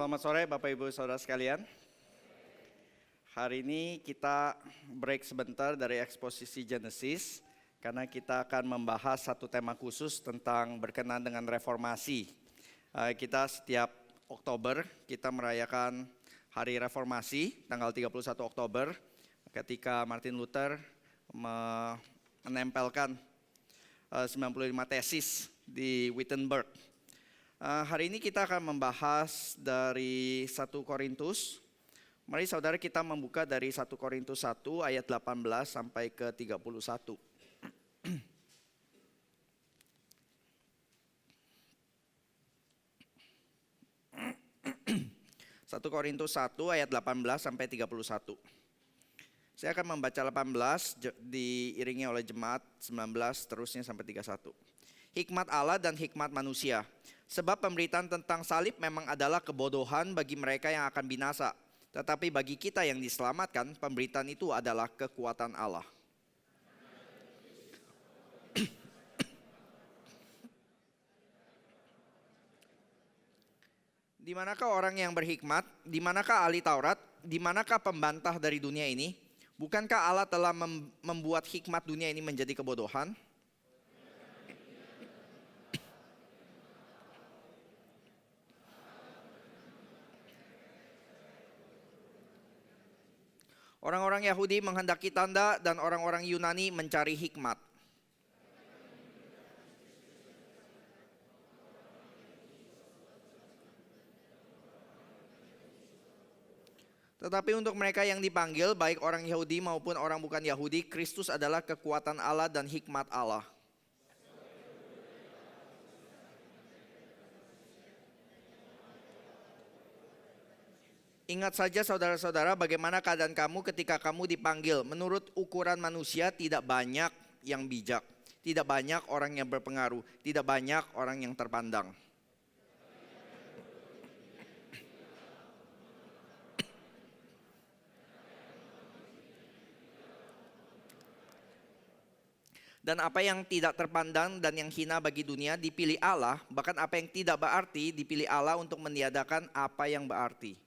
Selamat sore Bapak Ibu Saudara sekalian. Hari ini kita break sebentar dari eksposisi Genesis karena kita akan membahas satu tema khusus tentang berkenaan dengan reformasi. Kita setiap Oktober kita merayakan Hari Reformasi tanggal 31 Oktober ketika Martin Luther menempelkan 95 tesis di Wittenberg. Hari ini kita akan membahas dari 1 Korintus. Mari saudara kita membuka dari 1 Korintus 1 ayat 18 sampai ke 31. 1 Korintus 1 ayat 18 sampai 31. Saya akan membaca 18 diiringi oleh jemaat 19 terusnya sampai 31. Hikmat Allah dan hikmat manusia. Sebab pemberitaan tentang salib memang adalah kebodohan bagi mereka yang akan binasa. Tetapi bagi kita yang diselamatkan, pemberitaan itu adalah kekuatan Allah. Di manakah orang yang berhikmat? Di manakah ahli Taurat? Di manakah pembantah dari dunia ini? Bukankah Allah telah membuat hikmat dunia ini menjadi kebodohan? Orang-orang Yahudi menghendaki tanda dan orang-orang Yunani mencari hikmat. Tetapi untuk mereka yang dipanggil, baik orang Yahudi maupun orang bukan Yahudi, Kristus adalah kekuatan Allah dan hikmat Allah. Ingat saja saudara-saudara bagaimana keadaan kamu ketika kamu dipanggil. Menurut ukuran manusia tidak banyak yang bijak. Tidak banyak orang yang berpengaruh. Tidak banyak orang yang terpandang. Dan apa yang tidak terpandang dan yang hina bagi dunia dipilih Allah. Bahkan apa yang tidak berarti dipilih Allah untuk meniadakan apa yang berarti.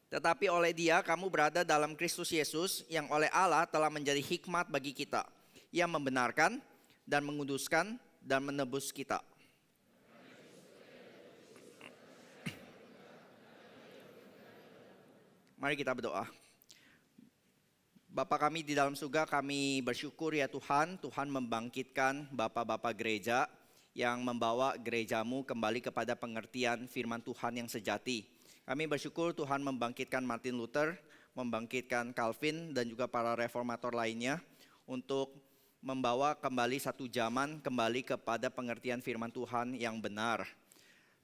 Tetapi oleh Dia kamu berada dalam Kristus Yesus yang oleh Allah telah menjadi hikmat bagi kita. Ia membenarkan dan menguduskan dan menebus kita. Mari kita berdoa. Bapa kami di dalam surga, kami bersyukur ya Tuhan. Tuhan membangkitkan Bapak-Bapak gereja yang membawa gerejamu kembali kepada pengertian firman Tuhan yang sejati. Kami bersyukur Tuhan membangkitkan Martin Luther, membangkitkan Calvin dan juga para reformator lainnya untuk membawa kembali satu zaman kembali kepada pengertian firman Tuhan yang benar.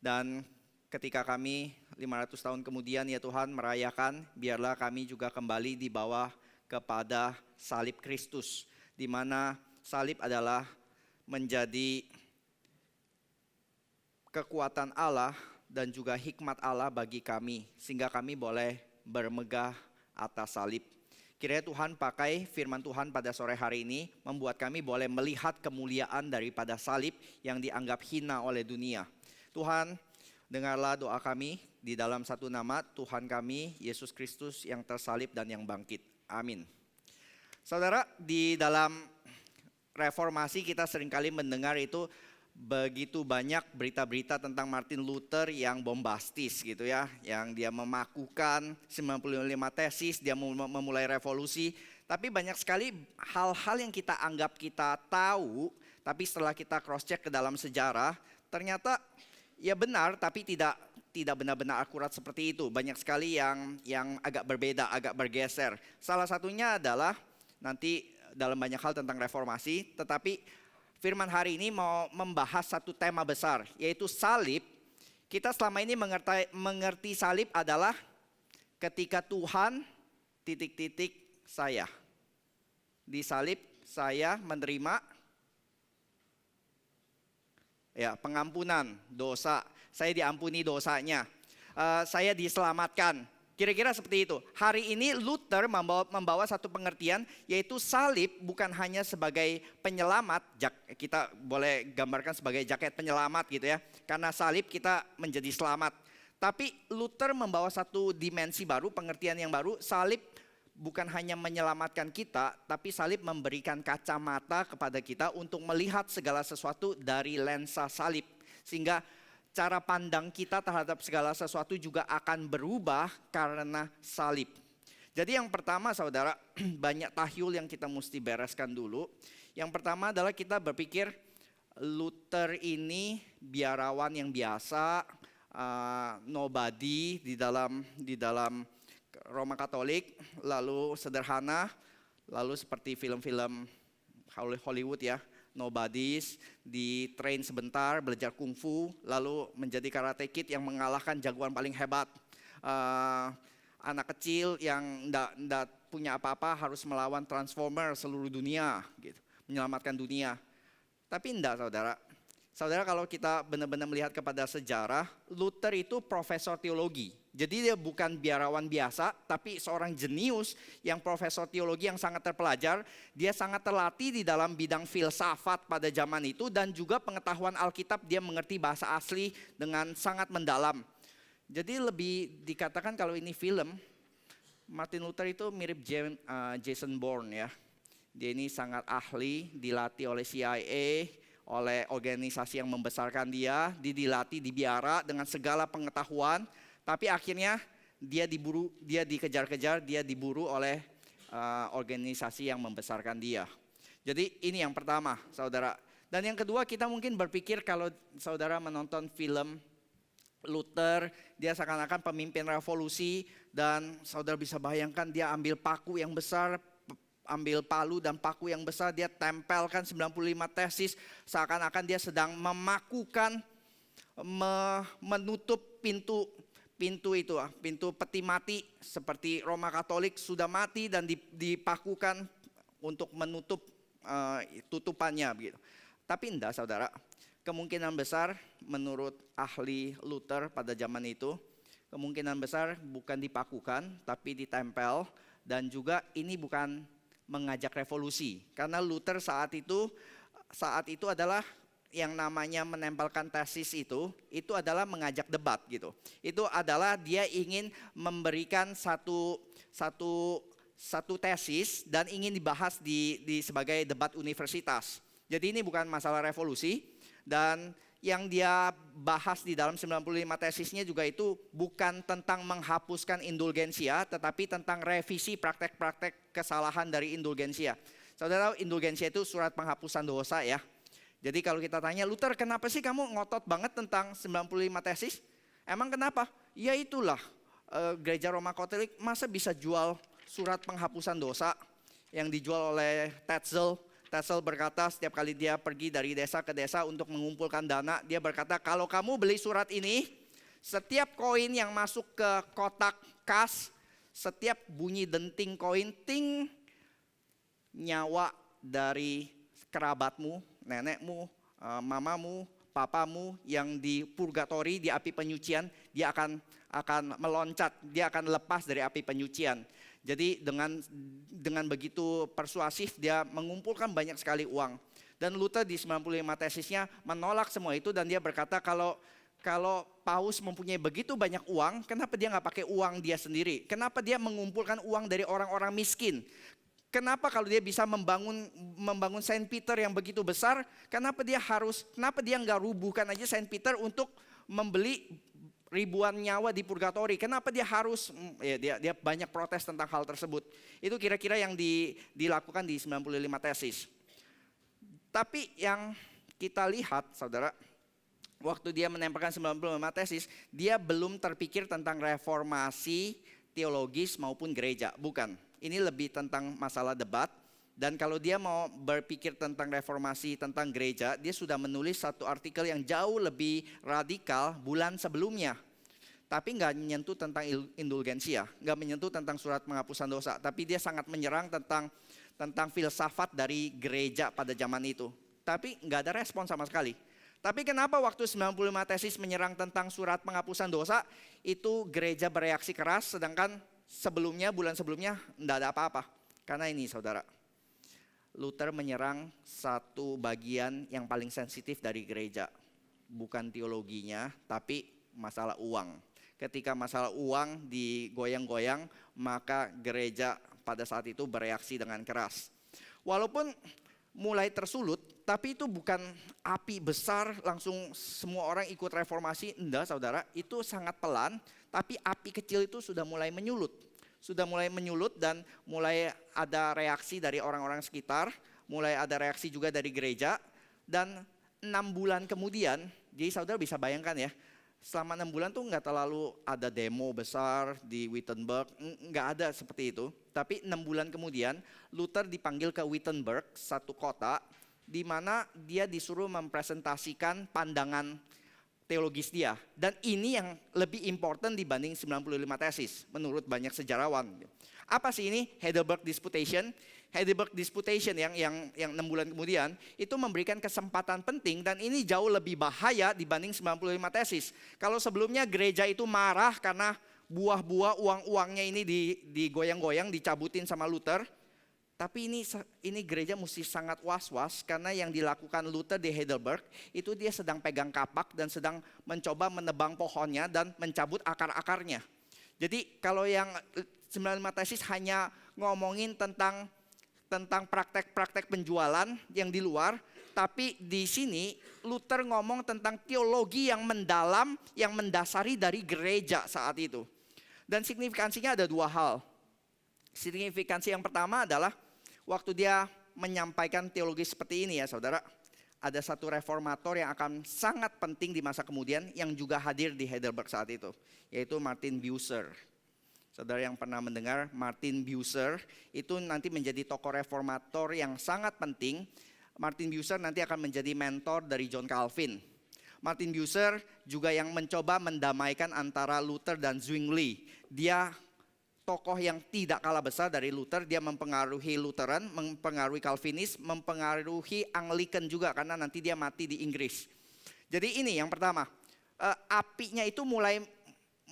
Dan ketika kami 500 tahun kemudian ya Tuhan merayakan, biarlah kami juga kembali dibawa kepada salib Kristus, di mana salib adalah menjadi kekuatan Allah dan juga hikmat Allah bagi kami, sehingga kami boleh bermegah atas salib. Kiranya Tuhan pakai firman Tuhan pada sore hari ini, membuat kami boleh melihat kemuliaan daripada salib yang dianggap hina oleh dunia. Tuhan, dengarlah doa kami di dalam satu nama Tuhan kami, Yesus Kristus yang tersalib dan yang bangkit. Amin. Saudara, di dalam reformasi kita seringkali mendengar itu begitu banyak berita-berita tentang Martin Luther yang bombastis gitu ya. Yang dia memakukan 95 tesis, dia memulai revolusi. Tapi banyak sekali hal-hal yang kita anggap kita tahu, tapi setelah kita cross check ke dalam sejarah, ternyata ya benar tapi tidak benar-benar akurat seperti itu. Banyak sekali yang agak berbeda, agak bergeser. Salah satunya adalah nanti dalam banyak hal tentang reformasi, tetapi firman hari ini mau membahas satu tema besar, yaitu salib. Kita selama ini mengerti salib adalah ketika Tuhan saya. Di salib saya menerima ya pengampunan dosa. Saya diampuni dosanya. Saya diselamatkan. Kira-kira seperti itu. Hari ini Luther membawa satu pengertian, yaitu salib bukan hanya sebagai penyelamat, kita boleh gambarkan sebagai jaket penyelamat gitu ya. Karena salib kita menjadi selamat. Tapi Luther membawa satu dimensi baru, pengertian yang baru, salib bukan hanya menyelamatkan kita, tapi salib memberikan kacamata kepada kita untuk melihat segala sesuatu dari lensa salib. Sehingga cara pandang kita terhadap segala sesuatu juga akan berubah karena salib. Jadi yang pertama saudara, banyak tahyul yang kita mesti bereskan dulu. Yang pertama adalah kita berpikir Luther ini biarawan yang biasa, nobody di dalam Roma Katolik, lalu sederhana, lalu seperti film-film Hollywood ya. Nobodies, di train sebentar, belajar kungfu, lalu menjadi karate kid yang mengalahkan jagoan paling hebat. Anak kecil yang nggak punya apa-apa harus melawan transformer seluruh dunia, gitu, menyelamatkan dunia. Tapi enggak saudara. Saudara, kalau kita benar-benar melihat kepada sejarah, Luther itu profesor teologi. Jadi dia bukan biarawan biasa, tapi seorang jenius yang profesor teologi yang sangat terpelajar. Dia sangat terlatih di dalam bidang filsafat pada zaman itu dan juga pengetahuan Alkitab, dia mengerti bahasa asli dengan sangat mendalam. Jadi lebih dikatakan kalau ini film, Martin Luther itu mirip Jason Bourne ya. Dia ini sangat ahli, dilatih oleh CIA, oleh organisasi yang membesarkan dia dilatih, dibiara dengan segala pengetahuan, tapi akhirnya dia dikejar-kejar, dia diburu oleh organisasi yang membesarkan dia. Jadi ini yang pertama, saudara. Dan yang kedua, kita mungkin berpikir kalau saudara menonton film Luther, dia seakan-akan pemimpin revolusi dan saudara bisa bayangkan dia ambil paku yang besar, ambil palu dan paku yang besar, dia tempelkan 95 tesis, seakan-akan dia sedang memakukan, menutup pintu peti mati seperti Roma Katolik sudah mati dan dipakukan untuk menutup tutupannya begitu. Tapi enggak saudara, kemungkinan besar menurut ahli Luther pada zaman itu, kemungkinan besar bukan dipakukan tapi ditempel, dan juga ini bukan mengajak revolusi, karena Luther saat itu adalah yang namanya menempelkan tesis itu adalah mengajak debat gitu. Itu adalah dia ingin memberikan satu tesis dan ingin dibahas di sebagai debat universitas. Jadi ini bukan masalah revolusi, dan yang dia bahas di dalam 95 tesisnya juga itu bukan tentang menghapuskan indulgensia, tetapi tentang revisi praktek-praktek kesalahan dari indulgensia. Saudara, indulgensia itu surat penghapusan dosa ya. Jadi kalau kita tanya, Luther kenapa sih kamu ngotot banget tentang 95 tesis? Emang kenapa? Ya itulah, gereja Roma Katolik masa bisa jual surat penghapusan dosa yang dijual oleh Tetzel. Tetzel berkata setiap kali dia pergi dari desa ke desa untuk mengumpulkan dana, dia berkata kalau kamu beli surat ini, setiap koin yang masuk ke kotak kas, setiap bunyi denting koin, ting, nyawa dari kerabatmu, nenekmu, mamamu, papamu yang di purgatori, di api penyucian, dia akan meloncat, dia akan lepas dari api penyucian. Jadi dengan begitu persuasif dia mengumpulkan banyak sekali uang. Dan Luther di 95 tesisnya menolak semua itu, dan dia berkata kalau Paus mempunyai begitu banyak uang, kenapa dia nggak pakai uang dia sendiri? Kenapa dia mengumpulkan uang dari orang-orang miskin? Kenapa kalau dia bisa membangun Saint Peter yang begitu besar, kenapa dia nggak rubuhkan aja Saint Peter untuk membeli ribuan nyawa di purgatori? Kenapa dia harus, dia banyak protes tentang hal tersebut. Itu kira-kira yang dilakukan di 95 tesis. Tapi yang kita lihat saudara, waktu dia menempelkan 95 tesis, dia belum terpikir tentang reformasi teologis maupun gereja, bukan. Ini lebih tentang masalah debat. Dan kalau dia mau berpikir tentang reformasi, tentang gereja, dia sudah menulis satu artikel yang jauh lebih radikal bulan sebelumnya. Tapi nggak menyentuh tentang indulgensia, nggak menyentuh tentang surat penghapusan dosa. Tapi dia sangat menyerang tentang filsafat dari gereja pada zaman itu. Tapi nggak ada respon sama sekali. Tapi kenapa waktu 95 tesis menyerang tentang surat penghapusan dosa, itu gereja bereaksi keras, sedangkan bulan sebelumnya tidak ada apa-apa. Karena ini saudara, Luther menyerang satu bagian yang paling sensitif dari gereja. Bukan teologinya, tapi masalah uang. Ketika masalah uang digoyang-goyang, maka gereja pada saat itu bereaksi dengan keras. Walaupun mulai tersulut, tapi itu bukan api besar langsung semua orang ikut reformasi. Enggak saudara, itu sangat pelan, tapi api kecil itu sudah mulai menyulut. Sudah mulai menyulut dan mulai ada reaksi dari orang-orang sekitar, mulai ada reaksi juga dari gereja. Dan 6 bulan kemudian, jadi saudara bisa bayangkan ya, selama 6 bulan tuh nggak terlalu ada demo besar di Wittenberg, nggak ada seperti itu. Tapi 6 bulan kemudian Luther dipanggil ke Wittenberg, satu kota, di mana dia disuruh mempresentasikan pandangan teologis dia. Dan ini yang lebih important dibanding 95 tesis menurut banyak sejarawan. Apa sih ini Heidelberg Disputation? Heidelberg Disputation yang 6 bulan kemudian itu memberikan kesempatan penting, dan ini jauh lebih bahaya dibanding 95 tesis. Kalau sebelumnya gereja itu marah karena buah-buah uang-uangnya ini digoyang-goyang, dicabutin sama Luther. Tapi ini gereja mesti sangat was-was karena yang dilakukan Luther di Heidelberg itu dia sedang pegang kapak dan sedang mencoba menebang pohonnya dan mencabut akar-akarnya. Jadi kalau yang 95 tesis hanya ngomongin tentang praktek-praktek penjualan yang di luar, tapi di sini Luther ngomong tentang teologi yang mendalam, yang mendasari dari gereja saat itu. Dan signifikansinya ada 2 hal. Signifikansi yang pertama adalah waktu dia menyampaikan teologi seperti ini ya saudara, ada satu reformator yang akan sangat penting di masa kemudian yang juga hadir di Heidelberg saat itu, yaitu Martin Bucer. Saudara yang pernah mendengar Martin Bucer itu nanti menjadi tokoh reformator yang sangat penting. Martin Bucer nanti akan menjadi mentor dari John Calvin. Martin Bucer juga yang mencoba mendamaikan antara Luther dan Zwingli. Dia tokoh yang tidak kalah besar dari Luther. Dia mempengaruhi Lutheran, mempengaruhi Calvinis, mempengaruhi Anglican juga karena nanti dia mati di Inggris. Jadi ini yang pertama, apinya itu mulai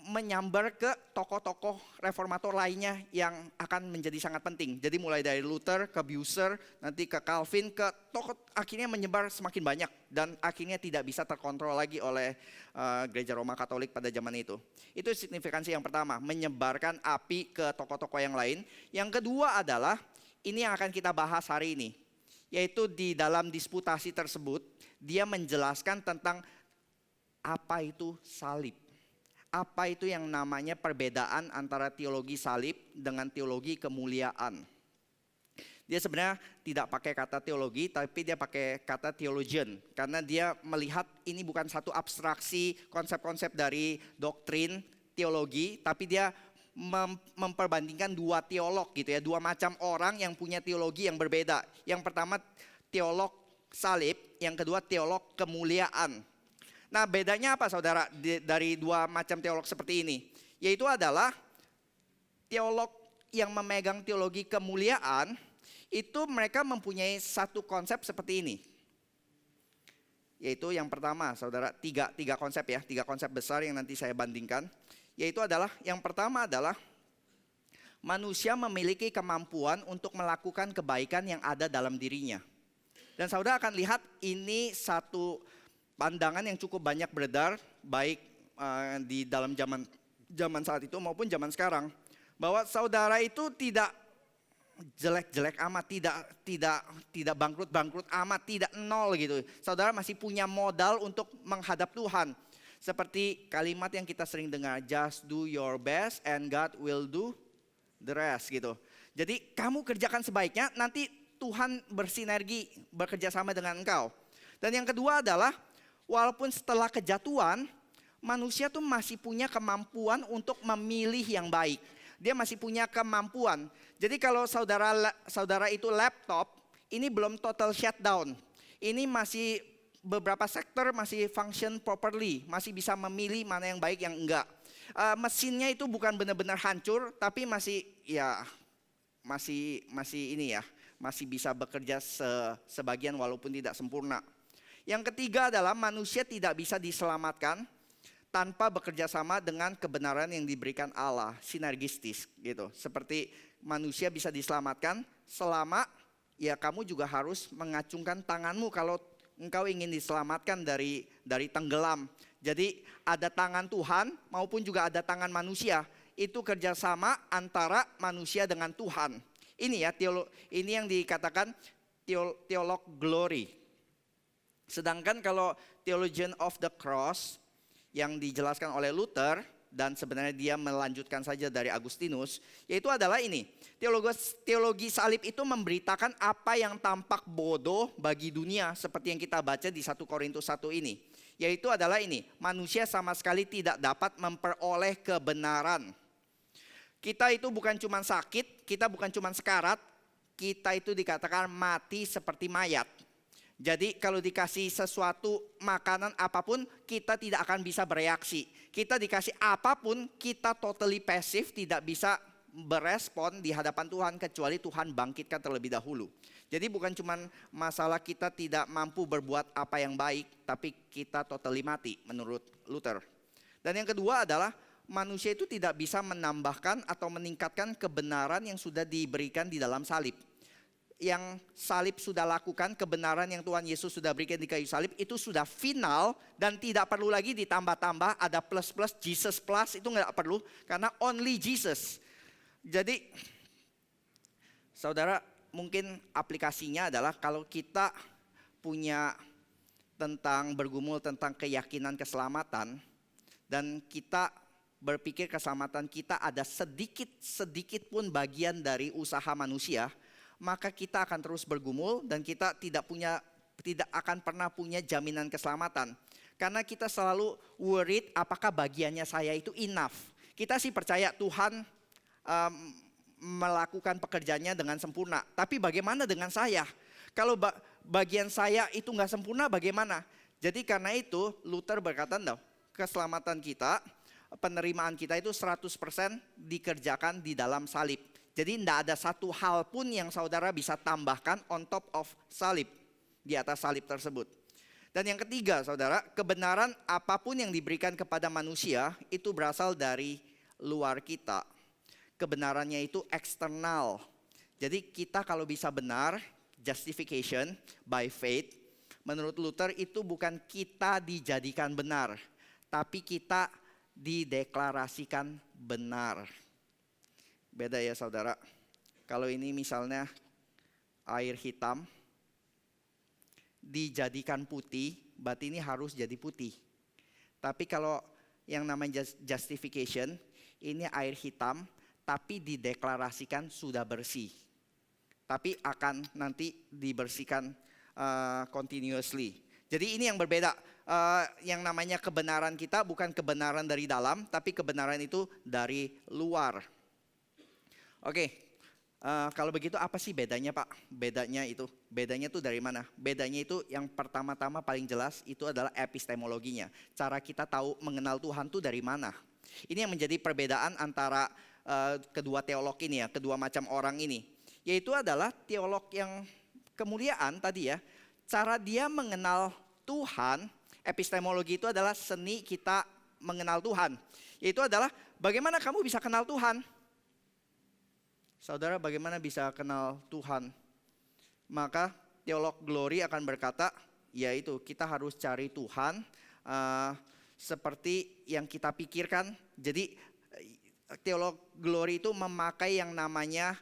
menyambar ke tokoh-tokoh reformator lainnya yang akan menjadi sangat penting. Jadi mulai dari Luther ke Bucer, nanti ke Calvin, ke tokoh, akhirnya menyebar semakin banyak dan akhirnya tidak bisa terkontrol lagi oleh gereja Roma Katolik pada zaman itu. Itu signifikansi yang pertama, menyebarkan api ke tokoh-tokoh yang lain. Yang kedua adalah ini yang akan kita bahas hari ini, yaitu di dalam disputasi tersebut dia menjelaskan tentang apa itu salib. Apa itu yang namanya perbedaan antara teologi salib dengan teologi kemuliaan. Dia sebenarnya tidak pakai kata teologi, tapi dia pakai kata theologian. Karena dia melihat ini bukan satu abstraksi konsep-konsep dari doktrin teologi, tapi dia memperbandingkan 2 teolog gitu ya, 2 macam orang yang punya teologi yang berbeda. Yang pertama teolog salib, yang kedua teolog kemuliaan. Nah bedanya apa saudara dari 2 macam teolog seperti ini? Yaitu adalah teolog yang memegang teologi kemuliaan, itu mereka mempunyai satu konsep seperti ini. Yaitu yang pertama saudara, tiga konsep ya, 3 konsep besar yang nanti saya bandingkan. Yaitu adalah yang pertama adalah manusia memiliki kemampuan untuk melakukan kebaikan yang ada dalam dirinya. Dan saudara akan lihat ini satu pandangan yang cukup banyak beredar baik di dalam zaman saat itu maupun zaman sekarang, bahwa saudara itu tidak jelek-jelek amat, tidak bangkrut amat, tidak nol gitu. Saudara masih punya modal untuk menghadap Tuhan. Seperti kalimat yang kita sering dengar, just do your best and God will do the rest gitu. Jadi kamu kerjakan sebaiknya, nanti Tuhan bersinergi, bekerja sama dengan engkau. Dan yang kedua adalah walaupun setelah kejatuhan, manusia tuh masih punya kemampuan untuk memilih yang baik. Dia masih punya kemampuan. Jadi kalau saudara itu laptop, ini belum total shutdown. Ini masih beberapa sektor masih function properly, masih bisa memilih mana yang baik yang enggak. Mesinnya itu bukan benar-benar hancur, tapi masih ini ya, masih bisa bekerja sebagian walaupun tidak sempurna. Yang ketiga adalah manusia tidak bisa diselamatkan tanpa bekerja sama dengan kebenaran yang diberikan Allah, sinergistis gitu. Seperti manusia bisa diselamatkan selama ya kamu juga harus mengacungkan tanganmu kalau engkau ingin diselamatkan dari tenggelam. Jadi ada tangan Tuhan maupun juga ada tangan manusia. Itu kerjasama antara manusia dengan Tuhan. Ini ya ini yang dikatakan teolog glory. Sedangkan kalau Theologian of the Cross yang dijelaskan oleh Luther dan sebenarnya dia melanjutkan saja dari Agustinus, yaitu adalah ini. Teologi salib itu memberitakan apa yang tampak bodoh bagi dunia seperti yang kita baca di 1 Korintus 1 ini. Yaitu adalah ini, manusia sama sekali tidak dapat memperoleh kebenaran. Kita itu bukan cuma sakit, kita bukan cuma sekarat, kita itu dikatakan mati seperti mayat. Jadi kalau dikasih sesuatu makanan apapun kita tidak akan bisa bereaksi. Kita dikasih apapun kita totally passive, tidak bisa berespon di hadapan Tuhan kecuali Tuhan bangkitkan terlebih dahulu. Jadi bukan cuma masalah kita tidak mampu berbuat apa yang baik, tapi kita totally mati menurut Luther. Dan yang kedua adalah manusia itu tidak bisa menambahkan atau meningkatkan kebenaran yang sudah diberikan di dalam salib. Yang salib sudah lakukan, kebenaran yang Tuhan Yesus sudah berikan di kayu salib itu sudah final dan tidak perlu lagi ditambah-tambah, ada plus-plus, Jesus plus itu nggak perlu karena only Jesus. Jadi saudara mungkin aplikasinya adalah kalau kita punya tentang bergumul tentang keyakinan keselamatan dan kita berpikir keselamatan kita ada sedikit pun bagian dari usaha manusia, maka kita akan terus bergumul dan kita tidak akan pernah punya jaminan keselamatan. Karena kita selalu worried apakah bagiannya saya itu enough. Kita sih percaya Tuhan melakukan pekerjaannya dengan sempurna. Tapi bagaimana dengan saya? Kalau bagian saya itu nggak sempurna bagaimana? Jadi karena itu Luther berkata, keselamatan kita, penerimaan kita itu 100% dikerjakan di dalam salib. Jadi tidak ada satu hal pun yang saudara bisa tambahkan on top of salib, di atas salib tersebut. Dan yang ketiga saudara, kebenaran apapun yang diberikan kepada manusia itu berasal dari luar kita. Kebenarannya itu eksternal. Jadi kita kalau bisa benar, justification by faith, menurut Luther itu bukan kita dijadikan benar, tapi kita dideklarasikan benar. Beda ya saudara. Kalau ini misalnya air hitam dijadikan putih, berarti ini harus jadi putih. Tapi kalau yang namanya justification, ini air hitam tapi dideklarasikan sudah bersih. Tapi akan nanti dibersihkan continuously. Jadi ini yang berbeda. Yang namanya kebenaran kita bukan kebenaran dari dalam, tapi kebenaran itu dari luar. Oke, kalau begitu apa sih bedanya Pak? Bedanya itu dari mana? Bedanya itu yang pertama-tama paling jelas itu adalah epistemologinya. Cara kita tahu mengenal Tuhan itu dari mana? Ini yang menjadi perbedaan antara kedua teolog ini ya, kedua macam orang ini. Yaitu adalah teolog yang kemuliaan tadi ya, cara dia mengenal Tuhan, epistemologi itu adalah seni kita mengenal Tuhan. Yaitu adalah bagaimana kamu bisa kenal Tuhan? Saudara, bagaimana bisa kenal Tuhan? Maka teolog glory akan berkata, yaitu kita harus cari Tuhan seperti yang kita pikirkan. Jadi teolog glory itu memakai yang namanya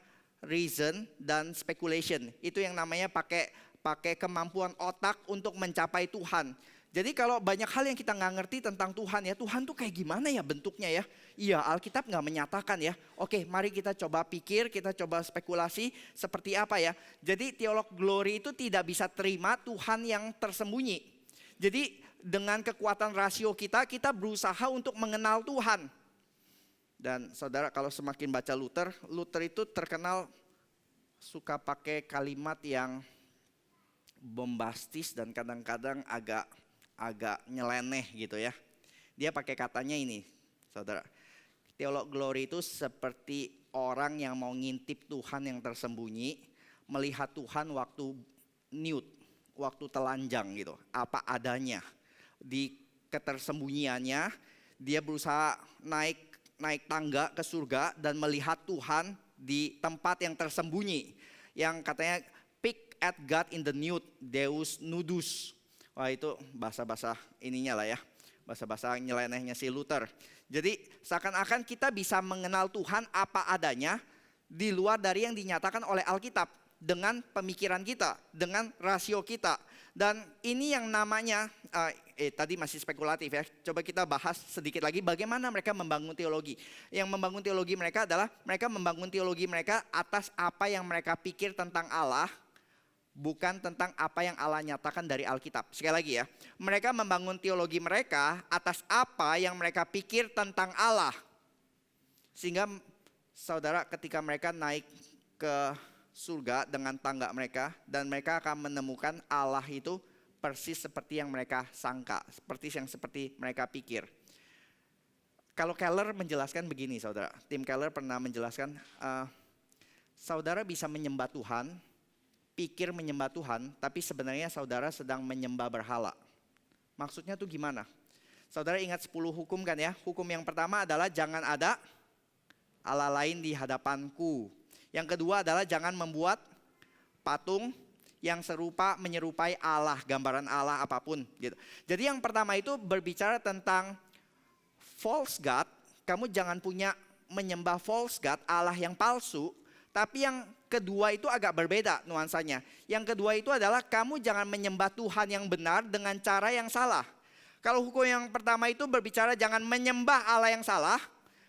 reason dan speculation. Itu yang namanya pakai kemampuan otak untuk mencapai Tuhan. Jadi kalau banyak hal yang kita nggak ngerti tentang Tuhan ya, Tuhan tuh kayak gimana ya bentuknya ya? Iya, Alkitab nggak menyatakan ya. Oke, mari kita coba pikir, kita coba spekulasi seperti apa ya. Jadi teolog glory itu tidak bisa terima Tuhan yang tersembunyi. Jadi dengan kekuatan rasio kita berusaha untuk mengenal Tuhan. Dan saudara kalau semakin baca Luther itu terkenal suka pakai kalimat yang bombastis dan kadang-kadang agak nyeleneh gitu ya. Dia pakai katanya ini, saudara. Teolog glory itu seperti orang yang mau ngintip Tuhan yang tersembunyi, melihat Tuhan waktu nude. waktu telanjang gitu, apa adanya. Di ketersembunyiannya dia berusaha naik tangga ke surga dan melihat Tuhan di tempat yang tersembunyi. Yang katanya peek at God in the nude, Deus nudus. Wah, itu bahasa-bahasa ininya lah ya. Bahasa-bahasa nyelenehnya si Luther. Jadi seakan-akan kita bisa mengenal Tuhan apa adanya di luar dari yang dinyatakan oleh Alkitab. Dengan pemikiran kita, dengan rasio kita. Dan ini yang namanya, tadi masih spekulatif ya. Coba kita bahas sedikit lagi bagaimana mereka membangun teologi. Yang membangun teologi mereka adalah mereka membangun teologi mereka atas apa yang mereka pikir tentang Allah, bukan tentang apa yang Allah nyatakan dari Alkitab. Sekali lagi ya, mereka membangun teologi mereka atas apa yang mereka pikir tentang Allah. Sehingga saudara ketika mereka naik ke surga dengan tangga mereka, dan mereka akan menemukan Allah itu persis seperti yang mereka sangka, seperti mereka pikir. Kalau Keller menjelaskan begini saudara, Tim Keller pernah menjelaskan, saudara bisa menyembah Tuhan, pikir menyembah Tuhan, tapi sebenarnya saudara sedang menyembah berhala. Maksudnya tuh gimana? Saudara ingat 10 hukum kan ya? Hukum yang pertama adalah jangan ada Allah lain di hadapanku. Yang kedua adalah jangan membuat patung yang menyerupai Allah, gambaran Allah apapun gitu. Jadi yang pertama itu berbicara tentang false god. Kamu jangan menyembah false god, Allah yang palsu. Tapi yang kedua itu agak berbeda nuansanya. Yang kedua itu adalah kamu jangan menyembah Tuhan yang benar dengan cara yang salah. Kalau hukum yang pertama itu berbicara jangan menyembah Allah yang salah.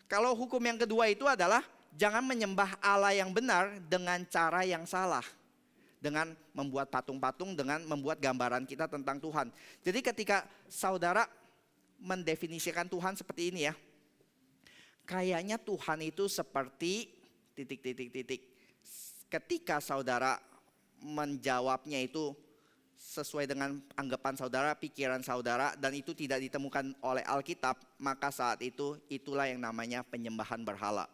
Kalau hukum yang kedua itu adalah jangan menyembah Allah yang benar dengan cara yang salah. Dengan membuat patung-patung, dengan membuat gambaran kita tentang Tuhan. Jadi ketika saudara mendefinisikan Tuhan seperti ini ya. Kayaknya Tuhan itu seperti titik. Ketika saudara menjawabnya itu sesuai dengan anggapan saudara, pikiran saudara, dan itu tidak ditemukan oleh Alkitab, maka saat itu itulah yang namanya penyembahan berhala.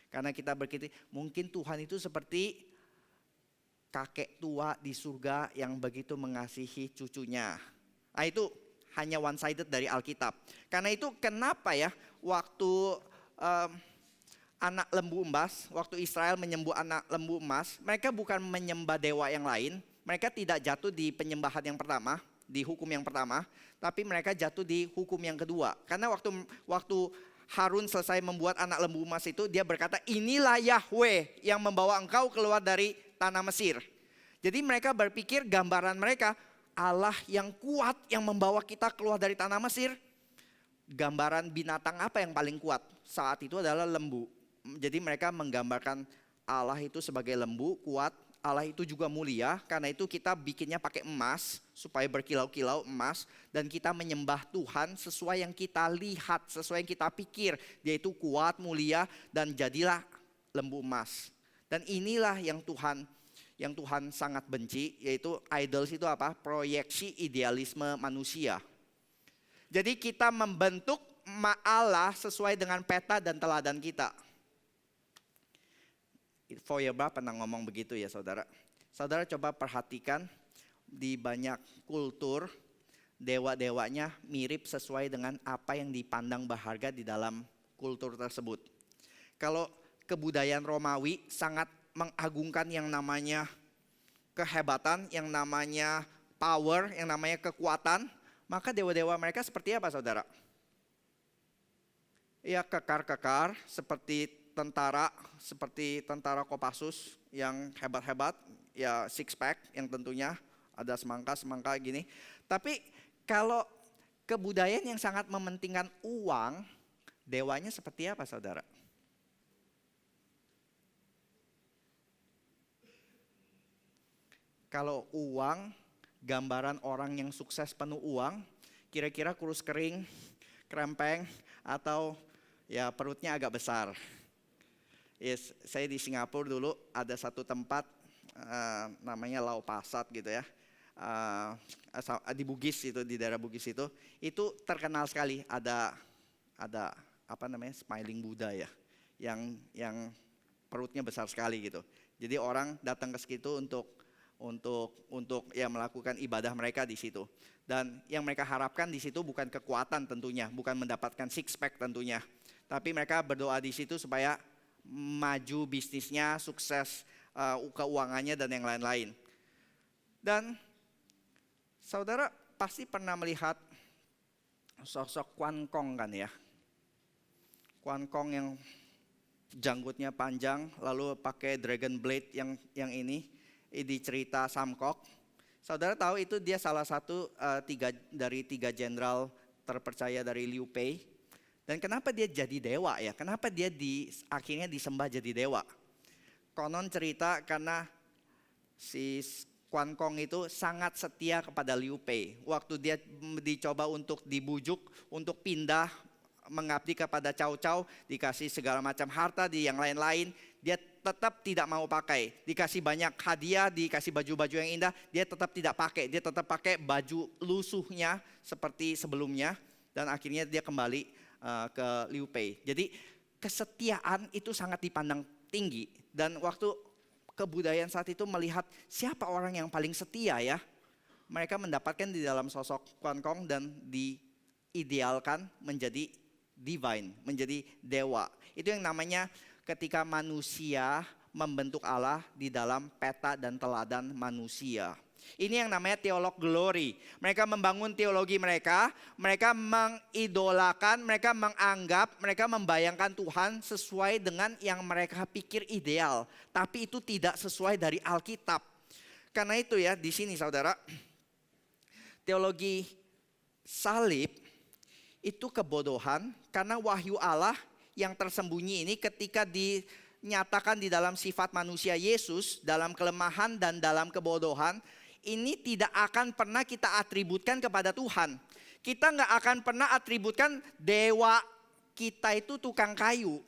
Karena kita berpikir mungkin Tuhan itu seperti kakek tua di surga yang begitu mengasihi cucunya. Nah itu hanya one sided dari Alkitab. Karena itu kenapa ya waktu anak lembu emas, waktu Israel menyembah anak lembu emas, mereka bukan menyembah dewa yang lain. Mereka tidak jatuh di penyembahan yang pertama, di hukum yang pertama, tapi mereka jatuh di hukum yang kedua. Karena waktu Harun selesai membuat anak lembu emas itu, dia berkata, inilah Yahweh yang membawa engkau keluar dari tanah Mesir. Jadi mereka berpikir gambaran mereka, Allah yang kuat yang membawa kita keluar dari tanah Mesir. Gambaran binatang apa yang paling kuat? Saat itu adalah lembu. Jadi mereka menggambarkan Allah itu sebagai lembu, kuat. Allah itu juga mulia, karena itu kita bikinnya pakai emas supaya berkilau-kilau emas, dan kita menyembah Tuhan sesuai yang kita lihat, sesuai yang kita pikir. Dia itu kuat, mulia, dan jadilah lembu emas. Dan inilah yang Tuhan sangat benci, yaitu idols itu apa? Proyeksi idealisme manusia. Jadi kita membentuk Allah sesuai dengan peta dan teladan kita. Feuerbach pernah ngomong begitu ya saudara. Saudara coba perhatikan di banyak kultur dewa-dewanya mirip sesuai dengan apa yang dipandang berharga di dalam kultur tersebut. Kalau kebudayaan Romawi sangat mengagungkan yang namanya kehebatan, yang namanya power, yang namanya kekuatan, maka dewa-dewa mereka seperti apa saudara? Ya kekar-kekar seperti tentara Kopassus yang hebat-hebat, ya six pack yang tentunya ada semangka gini. Tapi kalau kebudayaan yang sangat mementingkan uang, dewanya seperti apa saudara? Kalau uang, gambaran orang yang sukses penuh uang, kira-kira kurus kering, krempeng, atau ya perutnya agak besar. Yes, saya di Singapura dulu ada satu tempat namanya Lau Pasat gitu ya. Di Bugis itu, di daerah Bugis itu terkenal sekali ada apa namanya smiling Buddha ya, yang perutnya besar sekali gitu. Jadi orang datang ke situ untuk untuk ya melakukan ibadah mereka di situ. Dan yang mereka harapkan di situ bukan kekuatan tentunya, bukan mendapatkan six pack tentunya, tapi mereka berdoa di situ supaya maju bisnisnya, sukses keuangannya dan yang lain-lain. Dan saudara pasti pernah melihat sosok Kwan Kong kan ya. Kwan Kong yang janggutnya panjang, lalu pakai dragon blade yang ini di cerita Samkok. Saudara tahu itu dia salah satu dari tiga jenderal terpercaya dari Liu Bei. Dan kenapa dia jadi dewa ya? Kenapa dia akhirnya disembah jadi dewa? Konon cerita karena si Kwan Kong itu sangat setia kepada Liu Bei. Waktu dia dicoba untuk dibujuk untuk pindah mengabdi kepada Cao Cao, dikasih segala macam harta di yang lain-lain, dia tetap tidak mau pakai. Dikasih banyak hadiah, dikasih baju-baju yang indah, dia tetap tidak pakai. Dia tetap pakai baju lusuhnya seperti sebelumnya, dan akhirnya dia kembali ke Liu Bei. Jadi kesetiaan itu sangat dipandang tinggi, dan waktu kebudayaan saat itu melihat siapa orang yang paling setia ya, mereka mendapatkan di dalam sosok Kwan Kong dan diidealkan menjadi divine, menjadi dewa. Itu yang namanya ketika manusia membentuk Allah di dalam peta dan teladan manusia. Ini yang namanya teolog glory. Mereka membangun teologi mereka mengidolakan, mereka menganggap, mereka membayangkan Tuhan sesuai dengan yang mereka pikir ideal. Tapi itu tidak sesuai dari Alkitab. Karena itu ya di sini saudara, teologi salib itu kebodohan karena wahyu Allah yang tersembunyi ini ketika dinyatakan di dalam sifat manusia Yesus, dalam kelemahan dan dalam kebodohan, ini tidak akan pernah kita atributkan kepada Tuhan. Kita nggak akan pernah atributkan dewa kita itu tukang kayu.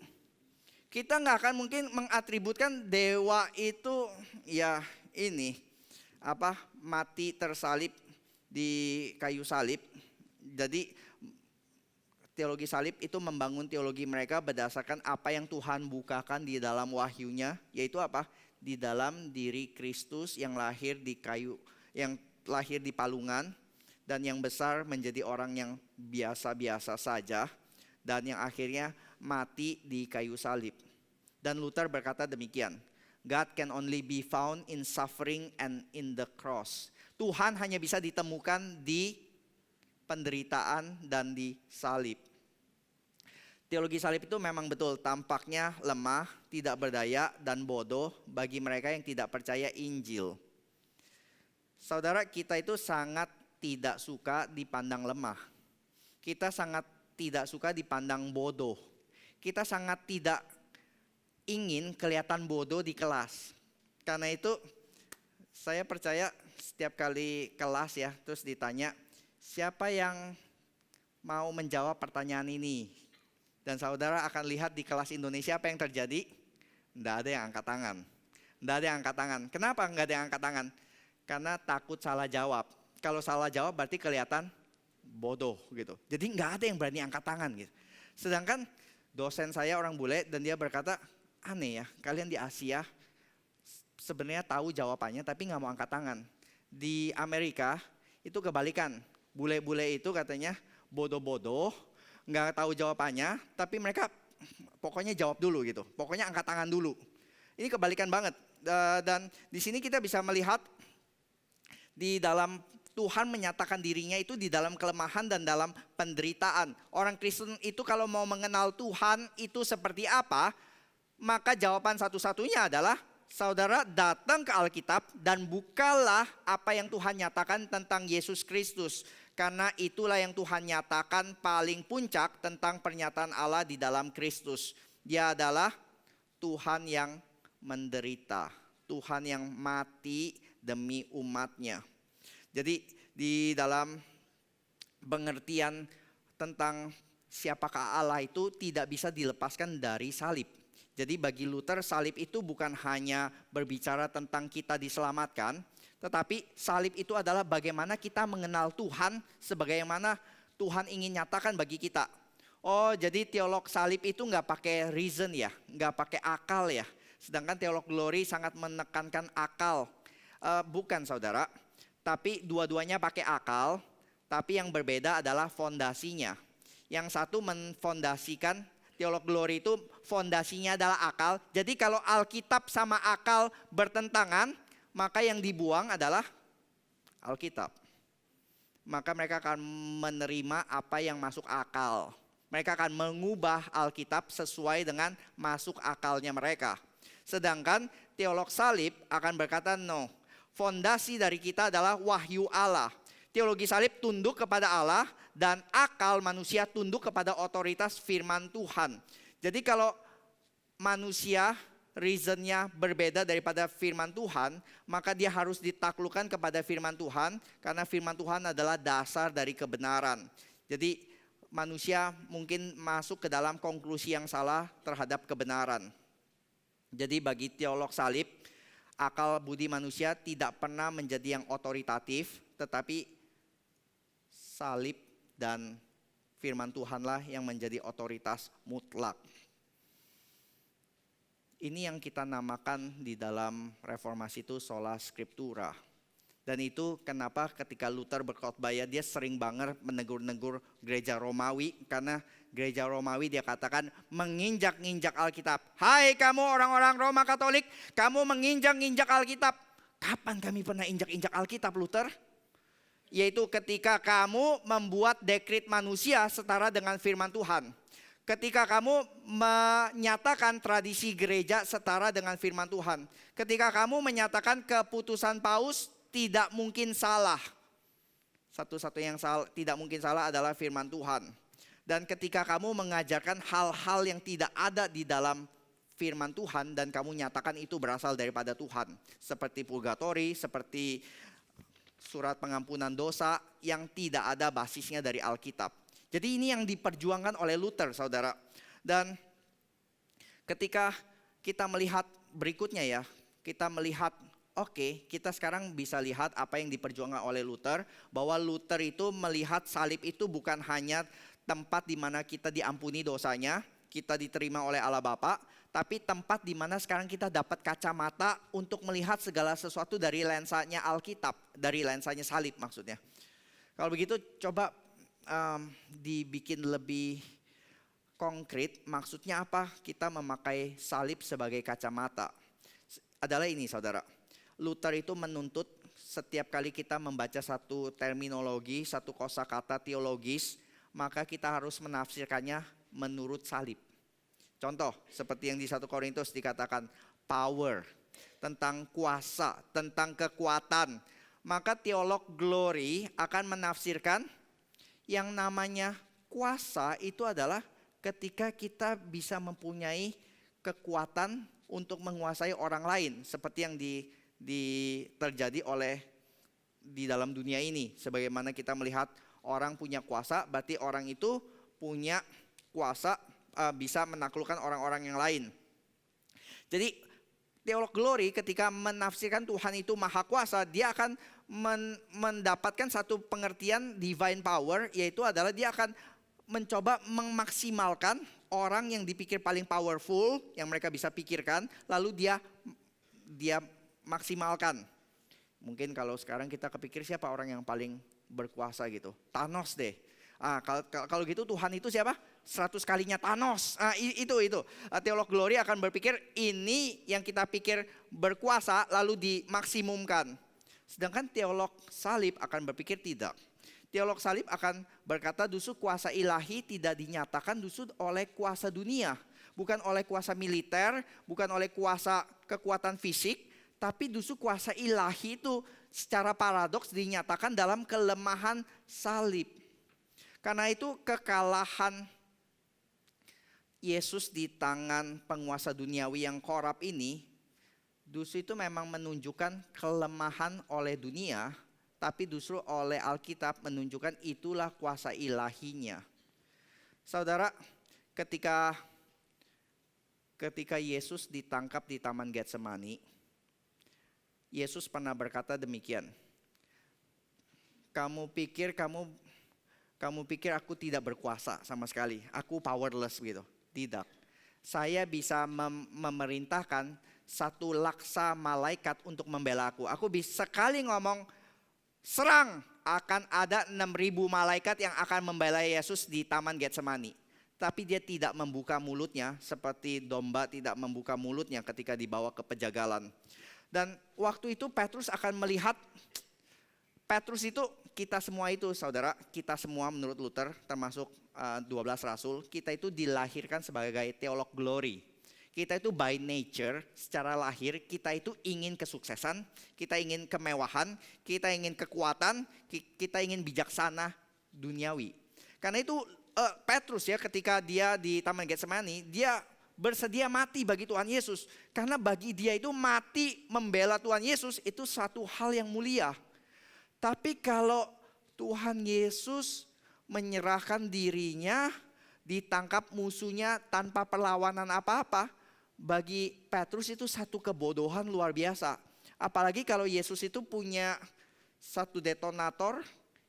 Kita nggak akan mungkin mengatributkan dewa itu ya ini mati tersalib di kayu salib. Jadi teologi salib itu membangun teologi mereka berdasarkan apa yang Tuhan bukakan di dalam wahyunya, yaitu apa? Di dalam diri Kristus yang lahir di kayu, yang lahir di palungan, dan yang besar menjadi orang yang biasa-biasa saja, dan yang akhirnya mati di kayu salib. Dan Luther berkata demikian, God can only be found in suffering and in the cross. Tuhan hanya bisa ditemukan di penderitaan dan di salib. Teologi salib itu memang betul tampaknya lemah, tidak berdaya dan bodoh bagi mereka yang tidak percaya Injil. Saudara, kita itu sangat tidak suka dipandang lemah. Kita sangat tidak suka dipandang bodoh. Kita sangat tidak ingin kelihatan bodoh di kelas. Karena itu saya percaya setiap kali kelas ya, terus ditanya, siapa yang mau menjawab pertanyaan ini? Dan saudara akan lihat di kelas Indonesia apa yang terjadi? Tidak ada yang angkat tangan. Tidak ada yang angkat tangan. Kenapa nggak ada yang angkat tangan? Karena takut salah jawab. Kalau salah jawab berarti kelihatan bodoh gitu. Jadi nggak ada yang berani angkat tangan gitu. Sedangkan dosen saya orang bule dan dia berkata, aneh ya, kalian di Asia sebenarnya tahu jawabannya tapi nggak mau angkat tangan. Di Amerika itu kebalikan. Bule-bule itu katanya bodoh-bodoh, nggak tahu jawabannya, tapi mereka pokoknya jawab dulu gitu. Pokoknya angkat tangan dulu. Ini kebalikan banget. Dan di sini kita bisa melihat di dalam Tuhan menyatakan dirinya itu di dalam kelemahan dan dalam penderitaan. Orang Kristen itu kalau mau mengenal Tuhan itu seperti apa, maka jawaban satu-satunya adalah saudara datang ke Alkitab dan bukalah apa yang Tuhan nyatakan tentang Yesus Kristus. Karena itulah yang Tuhan nyatakan paling puncak tentang pernyataan Allah di dalam Kristus. Dia adalah Tuhan yang menderita, Tuhan yang mati demi umatnya. Jadi di dalam pengertian tentang siapakah Allah itu tidak bisa dilepaskan dari salib. Jadi bagi Luther salib itu bukan hanya berbicara tentang kita diselamatkan, tetapi salib itu adalah bagaimana kita mengenal Tuhan sebagaimana Tuhan ingin nyatakan bagi kita. Oh, jadi teolog salib itu nggak pakai reason ya, nggak pakai akal ya. Sedangkan teolog glory sangat menekankan akal. Bukan saudara, tapi dua-duanya pakai akal, tapi yang berbeda adalah fondasinya. Yang satu menfondasikan, teolog glory itu fondasinya adalah akal. Jadi kalau Alkitab sama akal bertentangan, maka yang dibuang adalah Alkitab. Maka mereka akan menerima apa yang masuk akal. Mereka akan mengubah Alkitab sesuai dengan masuk akalnya mereka. Sedangkan teolog salib akan berkata no. Fondasi dari kita adalah wahyu Allah. Teologi salib tunduk kepada Allah dan akal manusia tunduk kepada otoritas firman Tuhan. Jadi kalau manusia reasonnya berbeda daripada firman Tuhan, maka dia harus ditaklukkan kepada firman Tuhan karena firman Tuhan adalah dasar dari kebenaran. Jadi manusia mungkin masuk ke dalam konklusi yang salah terhadap kebenaran. Jadi bagi teolog salib, akal budi manusia tidak pernah menjadi yang otoritatif, tetapi salib dan firman Tuhanlah yang menjadi otoritas mutlak. Ini yang kita namakan di dalam reformasi itu sola scriptura. Dan itu kenapa ketika Luther berkhotbah dia sering banget menegur-negur gereja Romawi. Karena gereja Romawi dia katakan menginjak-injak Alkitab. Hai kamu orang-orang Roma Katolik, kamu menginjak-injak Alkitab. Kapan kami pernah injak-injak Alkitab, Luther? Yaitu ketika kamu membuat dekrit manusia setara dengan firman Tuhan. Ketika kamu menyatakan tradisi gereja setara dengan firman Tuhan. Ketika kamu menyatakan keputusan paus tidak mungkin salah. Satu-satunya yang tidak mungkin salah adalah firman Tuhan. Dan ketika kamu mengajarkan hal-hal yang tidak ada di dalam firman Tuhan dan kamu nyatakan itu berasal daripada Tuhan. Seperti purgatori, seperti surat pengampunan dosa yang tidak ada basisnya dari Alkitab. Jadi ini yang diperjuangkan oleh Luther, saudara. Dan ketika kita melihat berikutnya ya, kita melihat oke, kita sekarang bisa lihat apa yang diperjuangkan oleh Luther. Bahwa Luther itu melihat salib itu bukan hanya tempat di mana kita diampuni dosanya, kita diterima oleh Allah Bapa, tapi tempat di mana sekarang kita dapat kacamata untuk melihat segala sesuatu dari lensanya Alkitab, dari lensanya salib maksudnya. Kalau begitu coba dibikin lebih konkret, maksudnya apa kita memakai salib sebagai kacamata? Adalah ini saudara. Luther itu menuntut setiap kali kita membaca satu terminologi, satu kosakata teologis, maka kita harus menafsirkannya menurut salib. Contoh seperti yang di 1 Korintus dikatakan power, tentang kuasa, tentang kekuatan. Maka teolog glory akan menafsirkan yang namanya kuasa itu adalah ketika kita bisa mempunyai kekuatan untuk menguasai orang lain. Seperti yang terjadi oleh di dalam dunia ini. Sebagaimana kita melihat orang punya kuasa, berarti orang itu punya kuasa bisa menaklukkan orang-orang yang lain. Jadi teolog glory ketika menafsirkan Tuhan itu maha kuasa, dia akan mendapatkan satu pengertian divine power, yaitu adalah dia akan mencoba memaksimalkan orang yang dipikir paling powerful, yang mereka bisa pikirkan, lalu dia maksimalkan. Mungkin kalau sekarang kita kepikir siapa orang yang paling berkuasa gitu, Thanos deh. Kalau gitu Tuhan itu siapa? 100 kalinya Thanos. Itu. Teolog glory akan berpikir ini yang kita pikir berkuasa lalu dimaksimumkan. Sedangkan teolog salib akan berpikir tidak. Teolog salib akan berkata justru kuasa ilahi tidak dinyatakan justru oleh kuasa dunia. Bukan oleh kuasa militer, bukan oleh kuasa kekuatan fisik, tapi justru kuasa ilahi itu secara paradoks dinyatakan dalam kelemahan salib. Karena itu kekalahan Yesus di tangan penguasa duniawi yang korup ini, justru itu memang menunjukkan kelemahan oleh dunia, tapi justru oleh Alkitab menunjukkan itulah kuasa ilahinya. Saudara, ketika Yesus ditangkap di Taman Getsemani, Yesus pernah berkata demikian. Kamu pikir aku tidak berkuasa sama sekali, aku powerless gitu. Tidak. Saya bisa memerintahkan satu laksa malaikat untuk membela aku. Aku bisa sekali ngomong, serang, akan ada 6.000 malaikat yang akan membela Yesus di Taman Getsemani. Tapi dia tidak membuka mulutnya seperti domba tidak membuka mulutnya ketika dibawa ke pejagalan. Dan waktu itu Petrus akan melihat, Petrus itu kita semua itu saudara, kita semua menurut Luther termasuk 12 rasul, kita itu dilahirkan sebagai teolog glory. Kita itu by nature, secara lahir kita itu ingin kesuksesan, kita ingin kemewahan, kita ingin kekuatan, kita ingin bijaksana duniawi. Karena itu Petrus ya ketika dia di Taman Getsemani, dia bersedia mati bagi Tuhan Yesus. Karena bagi dia itu mati membela Tuhan Yesus itu satu hal yang mulia. Tapi kalau Tuhan Yesus menyerahkan dirinya, ditangkap musuhnya tanpa perlawanan apa-apa, bagi Petrus itu satu kebodohan luar biasa. Apalagi kalau Yesus itu punya satu detonator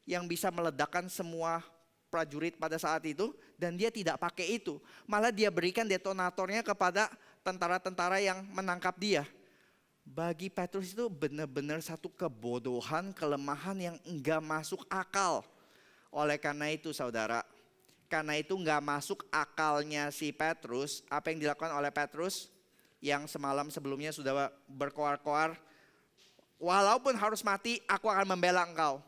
yang bisa meledakkan semua prajurit pada saat itu, dan dia tidak pakai itu. Malah dia berikan detonatornya kepada tentara-tentara yang menangkap dia. Bagi Petrus itu benar-benar satu kebodohan, kelemahan yang enggak masuk akal. Oleh karena itu saudara, karena itu enggak masuk akalnya si Petrus, apa yang dilakukan oleh Petrus yang semalam sebelumnya sudah berkoar-koar, walaupun harus mati aku akan membela engkau.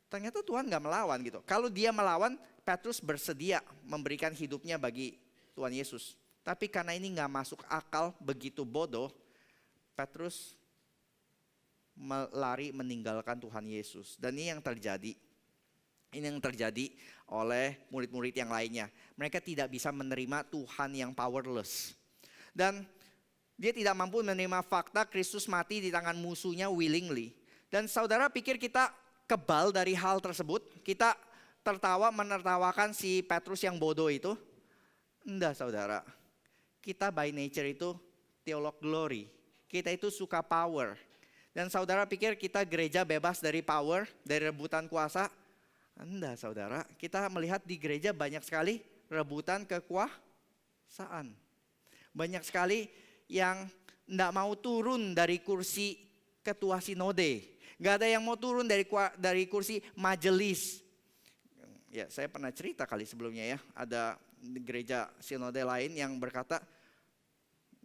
Ternyata Tuhan enggak melawan gitu. Kalau dia melawan, Petrus bersedia memberikan hidupnya bagi Tuhan Yesus. Tapi karena ini enggak masuk akal, begitu bodoh, Petrus lari meninggalkan Tuhan Yesus. Dan ini yang terjadi. Ini yang terjadi oleh murid-murid yang lainnya. Mereka tidak bisa menerima Tuhan yang powerless. Dan dia tidak mampu menerima fakta Kristus mati di tangan musuhnya willingly. Dan saudara pikir kita kebal dari hal tersebut? Kita tertawa menertawakan si Petrus yang bodoh itu? Enggak saudara. Kita by nature itu teolog glory. Kita itu suka power. Dan saudara pikir kita gereja bebas dari power, dari rebutan kuasa? Enggak saudara, kita melihat di gereja banyak sekali rebutan kekuasaan. Banyak sekali yang enggak mau turun dari kursi ketua sinode. Enggak ada yang mau turun dari kursi majelis. Ya, saya pernah cerita kali sebelumnya ya, ada gereja sinode lain yang berkata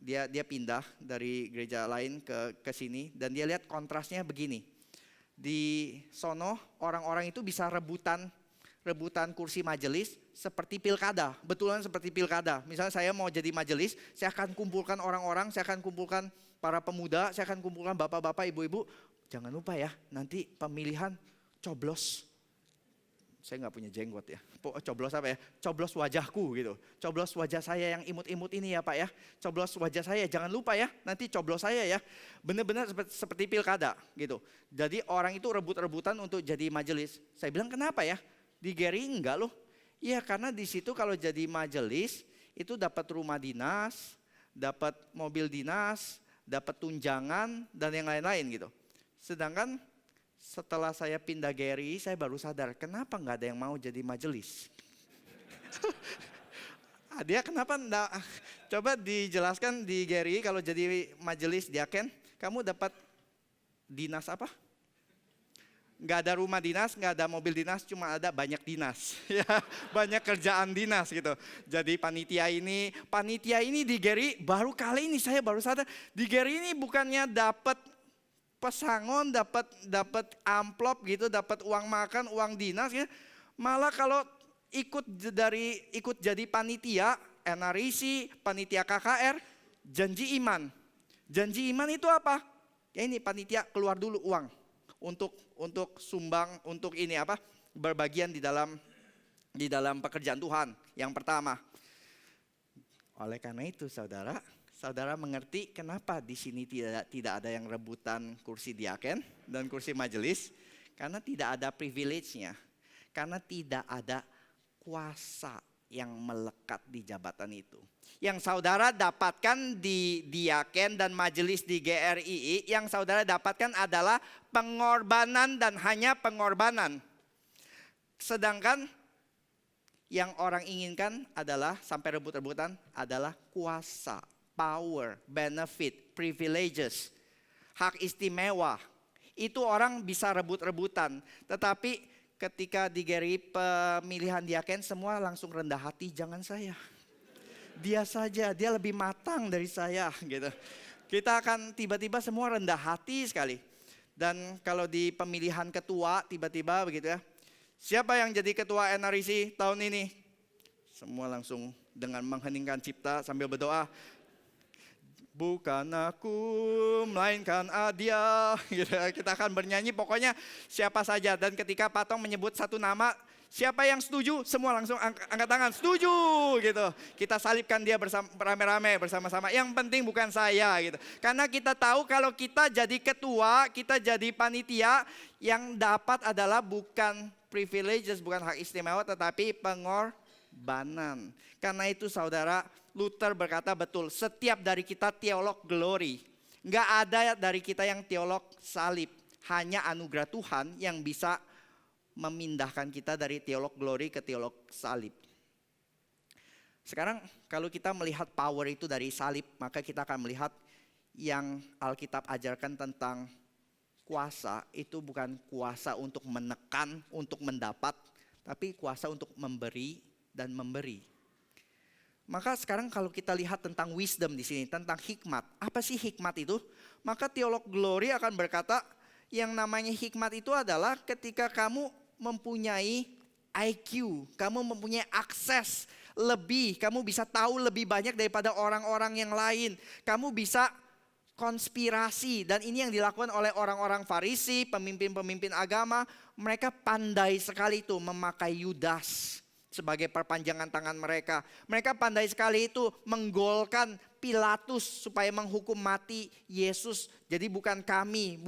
dia pindah dari gereja lain ke sini, dan dia lihat kontrasnya begini. Di sono orang-orang itu bisa rebutan kursi majelis seperti pilkada, betulan seperti pilkada. Misalnya saya mau jadi majelis, saya akan kumpulkan orang-orang, saya akan kumpulkan para pemuda, saya akan kumpulkan bapak-bapak, ibu-ibu. Jangan lupa ya, nanti pemilihan coblos. Saya nggak punya jenggot ya. Coblos apa ya? Coblos wajahku gitu. Coblos wajah saya yang imut-imut ini ya Pak ya. Coblos wajah saya, jangan lupa ya. Nanti coblos saya ya. Benar-benar seperti pilkada gitu. Jadi orang itu rebut-rebutan untuk jadi majelis. Saya bilang kenapa ya? Di Geri enggak loh. Iya karena di situ kalau jadi majelis itu dapat rumah dinas, dapat mobil dinas, dapat tunjangan dan yang lain-lain gitu. Sedangkan setelah saya pindah Geri, saya baru sadar kenapa nggak ada yang mau jadi majelis. Dia kenapa enggak? Coba dijelaskan di Geri kalau jadi majelis diaken, kamu dapat dinas apa? Nggak ada rumah dinas, nggak ada mobil dinas, cuma ada banyak dinas. Ya, banyak kerjaan dinas gitu. Jadi panitia ini di Geri baru kali ini saya baru sadar di Geri ini bukannya dapat pesangon, dapat amplop gitu, dapat uang makan, uang dinas ya. Malah kalau ikut jadi panitia, NRIC, panitia KKR, janji iman. Janji iman itu apa? Ya ini panitia keluar dulu uang untuk sumbang, untuk ini apa? Berbagian di dalam pekerjaan Tuhan yang pertama. Oleh karena itu saudara mengerti kenapa di sini tidak ada yang rebutan kursi diaken dan kursi majelis? Karena tidak ada privilege-nya. Karena tidak ada kuasa yang melekat di jabatan itu. Yang saudara dapatkan di diaken dan majelis di GRII, yang saudara dapatkan adalah pengorbanan dan hanya pengorbanan. Sedangkan yang orang inginkan adalah sampai rebut-rebutan adalah kuasa. power, benefit, privileges, hak istimewa. Itu orang bisa rebut-rebutan. Tetapi ketika digeri pemilihan diaken, semua langsung rendah hati, jangan saya. Dia saja, dia lebih matang dari saya gitu. Kita akan tiba-tiba semua rendah hati sekali. Dan kalau di pemilihan ketua tiba-tiba begitu ya. Siapa yang jadi ketua NRIC tahun ini? Semua langsung dengan mengheningkan cipta sambil berdoa. Bukan aku, melainkan dia. Kita akan bernyanyi pokoknya siapa saja. Dan ketika Patong menyebut satu nama, siapa yang setuju? Semua langsung angkat tangan, setuju gitu. Kita salibkan dia rame-rame bersama-sama. Yang penting bukan saya gitu. Karena kita tahu kalau kita jadi ketua, kita jadi panitia, yang dapat adalah bukan privileges, bukan hak istimewa, tetapi pengorbanan. Karena itu saudara, Luther berkata betul, setiap dari kita teolog glory. Nggak ada dari kita yang teolog salib. Hanya anugerah Tuhan yang bisa memindahkan kita dari teolog glory ke teolog salib. Sekarang kalau kita melihat power itu dari salib, maka kita akan melihat yang Alkitab ajarkan tentang kuasa. Itu bukan kuasa untuk menekan, untuk mendapat, tapi kuasa untuk memberi dan memberi. Maka sekarang kalau kita lihat tentang wisdom di sini, tentang hikmat. Apa sih hikmat itu? Maka teolog glory akan berkata, yang namanya hikmat itu adalah ketika kamu mempunyai IQ, kamu mempunyai akses lebih, kamu bisa tahu lebih banyak daripada orang-orang yang lain. Kamu bisa konspirasi, dan ini yang dilakukan oleh orang-orang Farisi, pemimpin-pemimpin agama. Mereka pandai sekali itu memakai Yudas sebagai perpanjangan tangan mereka. Mereka pandai sekali itu menggolkan Pilatus supaya menghukum mati Yesus. Jadi bukan kami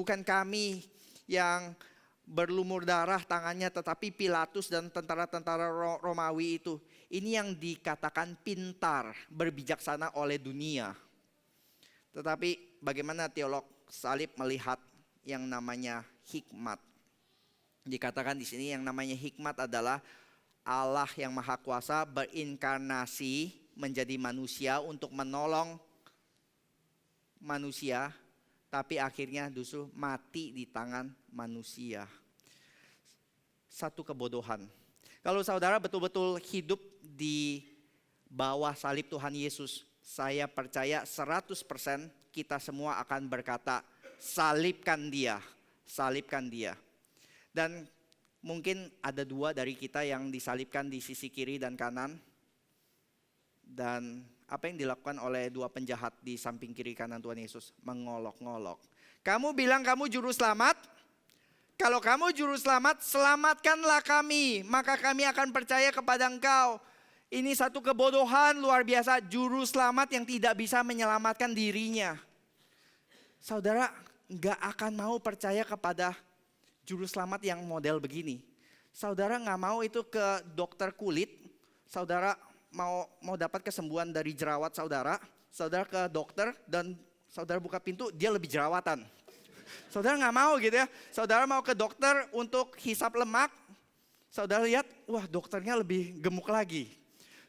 yang berlumur darah tangannya, tetapi Pilatus dan tentara-tentara Romawi itu. Ini yang dikatakan pintar, berbijaksana oleh dunia. Tetapi bagaimana teolog salib melihat yang namanya hikmat? Dikatakan di sini yang namanya hikmat adalah Allah yang Maha Kuasa berinkarnasi menjadi manusia untuk menolong manusia, tapi akhirnya justru mati di tangan manusia. Satu kebodohan. Kalau saudara betul-betul hidup di bawah salib Tuhan Yesus, saya percaya 100% kita semua akan berkata, salibkan dia, salibkan dia. Dan mungkin ada dua dari kita yang disalibkan di sisi kiri dan kanan. Dan apa yang dilakukan oleh dua penjahat di samping kiri kanan Tuhan Yesus? Mengolok-ngolok. Kamu bilang kamu juru selamat? Kalau kamu juru selamat, selamatkanlah kami. Maka kami akan percaya kepada engkau. Ini satu kebodohan luar biasa. Juru selamat yang tidak bisa menyelamatkan dirinya. Saudara gak akan mau percaya kepada juru selamat yang model begini. Saudara gak mau itu ke dokter kulit. Saudara mau dapat kesembuhan dari jerawat saudara. Saudara ke dokter dan saudara buka pintu, dia lebih jerawatan. Saudara gak mau gitu ya. Saudara mau ke dokter untuk hisap lemak. Saudara lihat, wah dokternya lebih gemuk lagi.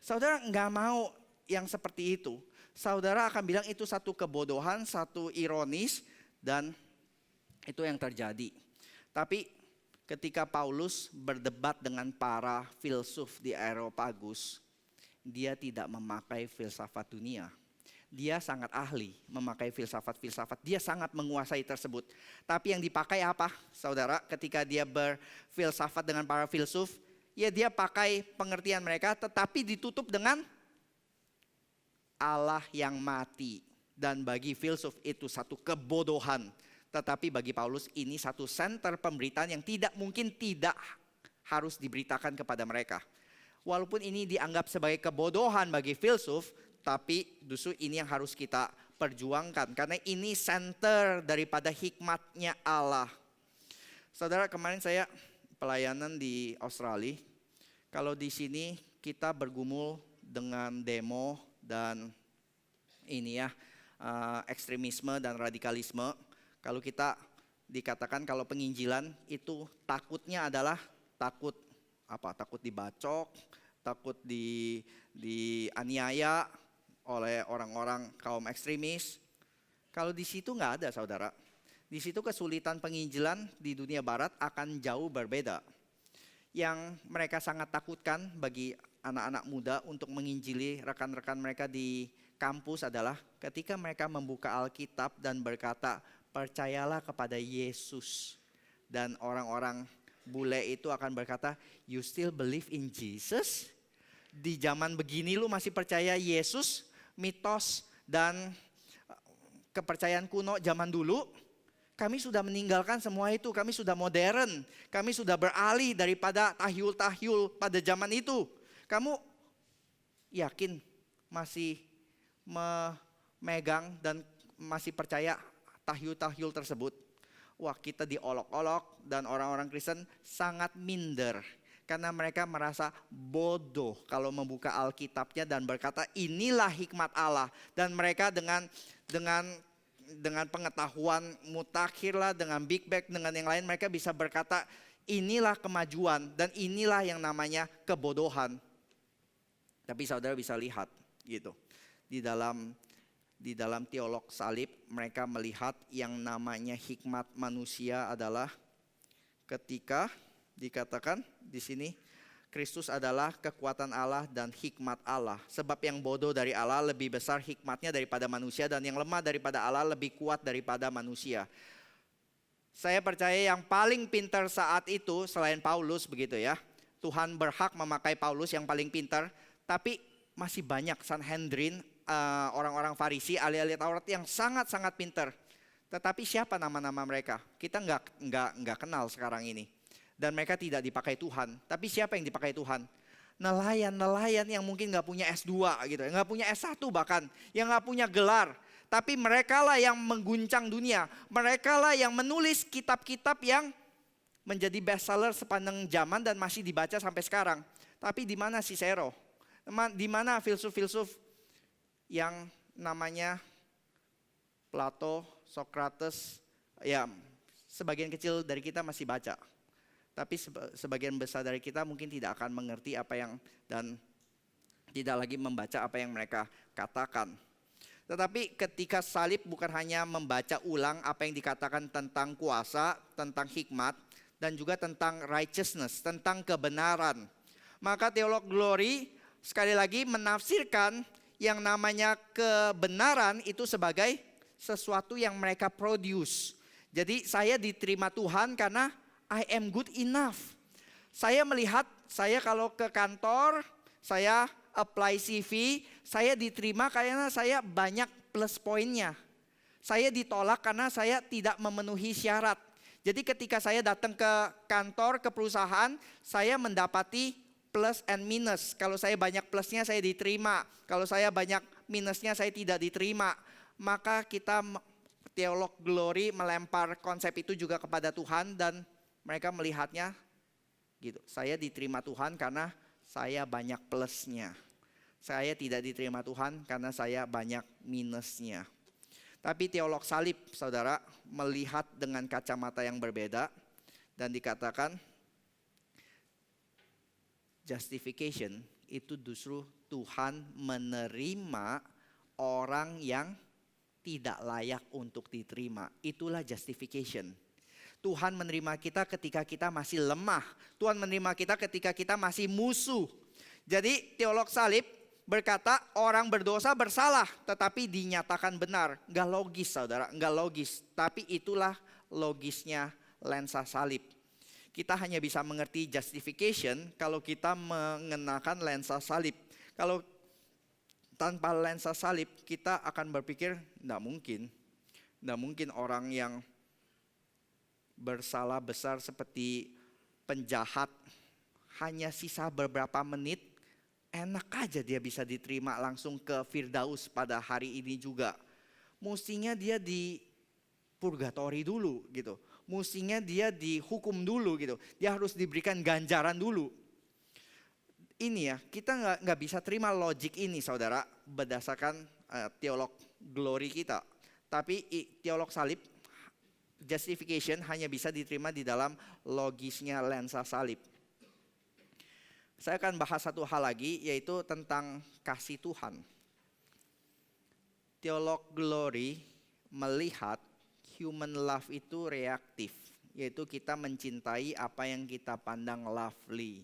Saudara gak mau yang seperti itu. Saudara akan bilang itu satu kebodohan, satu ironis, dan itu yang terjadi. Tapi ketika Paulus berdebat dengan para filsuf di Areopagus, dia tidak memakai filsafat dunia. Dia sangat ahli memakai filsafat-filsafat. Dia sangat menguasai tersebut. Tapi yang dipakai apa, saudara? Ketika dia berfilsafat dengan para filsuf, ya dia pakai pengertian mereka, tetapi ditutup dengan Allah yang mati. Dan bagi filsuf itu satu kebodohan. Tetapi bagi Paulus ini satu center pemberitaan yang tidak mungkin tidak harus diberitakan kepada mereka. Walaupun ini dianggap sebagai kebodohan bagi filsuf, tapi justru ini yang harus kita perjuangkan. Karena ini center daripada hikmatnya Allah. Saudara, kemarin saya pelayanan di Australia. Kalau di sini kita bergumul dengan demo dan ini ya, ekstremisme dan radikalisme. Kalau kita dikatakan kalau penginjilan itu takutnya adalah takut apa? Takut dibacok, takut dianiaya oleh orang-orang kaum ekstremis. Kalau di situ nggak ada, saudara. Di situ kesulitan penginjilan di dunia barat akan jauh berbeda. Yang mereka sangat takutkan bagi anak-anak muda untuk menginjili rekan-rekan mereka di kampus adalah ketika mereka membuka Alkitab dan berkata, percayalah kepada Yesus. Dan orang-orang bule itu akan berkata, you still believe in Jesus? Di zaman begini lu masih percaya Yesus? Mitos dan kepercayaan kuno zaman dulu? Kami sudah meninggalkan semua itu, kami sudah modern, kami sudah beralih daripada tahyul-tahyul pada zaman itu. Kamu yakin masih memegang dan masih percaya tahyul-tahyul tersebut? Wah, kita diolok-olok dan orang-orang Kristen sangat minder. Karena mereka merasa bodoh kalau membuka Alkitabnya dan berkata inilah hikmat Allah. Dan mereka dengan pengetahuan mutakhir lah, dengan Big Bang, dengan yang lain mereka bisa berkata inilah kemajuan dan inilah yang namanya kebodohan. Tapi saudara bisa lihat gitu. Di dalam teolog salib mereka melihat yang namanya hikmat manusia adalah ketika dikatakan di sini Kristus adalah kekuatan Allah dan hikmat Allah. Sebab yang bodoh dari Allah lebih besar hikmatnya daripada manusia, dan yang lemah daripada Allah lebih kuat daripada manusia. Saya percaya yang paling pintar saat itu selain Paulus begitu ya. Tuhan berhak memakai Paulus yang paling pintar, tapi masih banyak Sanhedrin, orang-orang Farisi, ahli-ahli Taurat yang sangat-sangat pintar. Tetapi siapa nama-nama mereka? Kita nggak kenal sekarang ini. Dan mereka tidak dipakai Tuhan. Tapi siapa yang dipakai Tuhan? Nelayan-nelayan yang mungkin gak punya S2 gitu, gak punya S1 bahkan, yang gak punya gelar. Tapi mereka lah yang mengguncang dunia. Mereka lah yang menulis kitab-kitab yang menjadi bestseller sepanjang zaman dan masih dibaca sampai sekarang. Tapi di mana Cicero? Di mana filsuf-filsuf yang namanya Plato, Socrates? Ya, sebagian kecil dari kita masih baca. Tapi sebagian besar dari kita mungkin tidak akan mengerti apa yang dan tidak lagi membaca apa yang mereka katakan. Tetapi ketika salib bukan hanya membaca ulang apa yang dikatakan tentang kuasa, tentang hikmat, dan juga tentang righteousness, tentang kebenaran. Maka teolog glory sekali lagi menafsirkan yang namanya kebenaran itu sebagai sesuatu yang mereka produce. Jadi saya diterima Tuhan karena I am good enough. Saya melihat, saya kalau ke kantor, saya apply CV, saya diterima karena saya banyak plus poinnya. Saya ditolak karena saya tidak memenuhi syarat. Jadi ketika saya datang ke kantor, ke perusahaan, saya mendapati plus and minus. Kalau saya banyak plusnya saya diterima. Kalau saya banyak minusnya saya tidak diterima. Maka kita teolog glory melempar konsep itu juga kepada Tuhan dan mereka melihatnya gitu. Saya diterima Tuhan karena saya banyak plusnya. Saya tidak diterima Tuhan karena saya banyak minusnya. Tapi teolog salib, saudara, melihat dengan kacamata yang berbeda. Dan dikatakan justification itu justru Tuhan menerima orang yang tidak layak untuk diterima. Itulah justification. Tuhan menerima kita ketika kita masih lemah. Tuhan menerima kita ketika kita masih musuh. Jadi teolog salib berkata orang berdosa bersalah tetapi dinyatakan benar. Gak logis saudara, gak logis. Tapi itulah logisnya lensa salib. Kita hanya bisa mengerti justification kalau kita mengenakan lensa salib. Kalau tanpa lensa salib kita akan berpikir gak mungkin. Gak mungkin orang yang bersalah besar seperti penjahat hanya sisa beberapa menit enak aja dia bisa diterima langsung ke Firdaus pada hari ini juga. Mestinya dia di purgatori dulu gitu. Mestinya dia dihukum dulu gitu. Dia harus diberikan ganjaran dulu. Ini ya, kita nggak bisa terima logik ini saudara berdasarkan teolog glory kita. Tapi teolog salib justification hanya bisa diterima di dalam logisnya lensa salib. Saya akan bahas satu hal lagi yaitu tentang kasih Tuhan. Teolog Glory melihat human love itu reaktif, yaitu kita mencintai apa yang kita pandang lovely.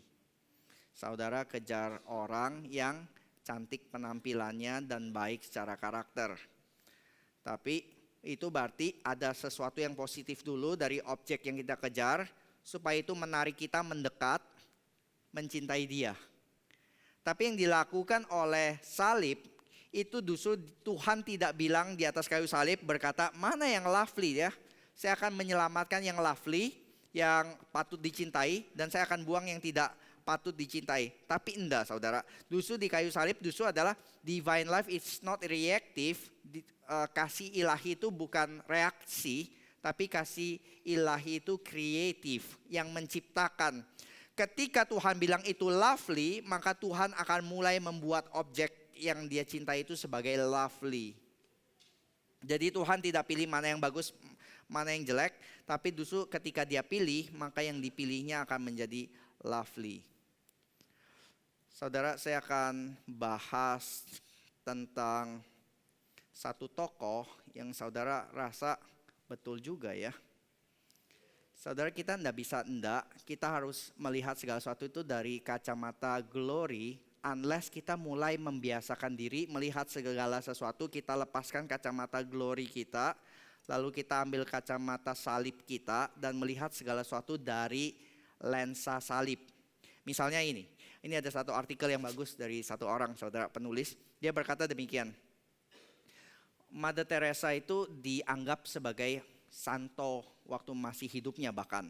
Saudara kejar orang yang cantik penampilannya dan baik secara karakter. Tapi itu berarti ada sesuatu yang positif dulu dari objek yang kita kejar, supaya itu menarik kita mendekat, mencintai dia. Tapi yang dilakukan oleh salib, itu justru Tuhan tidak bilang di atas kayu salib berkata, mana yang lovely ya. Saya akan menyelamatkan yang lovely, yang patut dicintai, dan saya akan buang yang tidak patut dicintai. Tapi enggak saudara, justru di kayu salib justru adalah divine life is not reactive. Kasih ilahi itu bukan reaksi, tapi kasih ilahi itu kreatif, yang menciptakan. Ketika Tuhan bilang itu lovely, maka Tuhan akan mulai membuat objek yang dia cintai itu sebagai lovely. Jadi Tuhan tidak pilih mana yang bagus, mana yang jelek, tapi justru ketika dia pilih, maka yang dipilihnya akan menjadi lovely. Saudara, saya akan bahas tentang satu tokoh yang saudara rasa betul juga ya. Saudara, kita kita harus melihat segala sesuatu itu dari kacamata glory. Unless kita mulai membiasakan diri melihat segala sesuatu, kita lepaskan kacamata glory kita, lalu kita ambil kacamata salib kita dan melihat segala sesuatu dari lensa salib. Misalnya ini ada satu artikel yang bagus dari satu orang saudara penulis. Dia berkata demikian, Mother Teresa itu dianggap sebagai santo waktu masih hidupnya bahkan.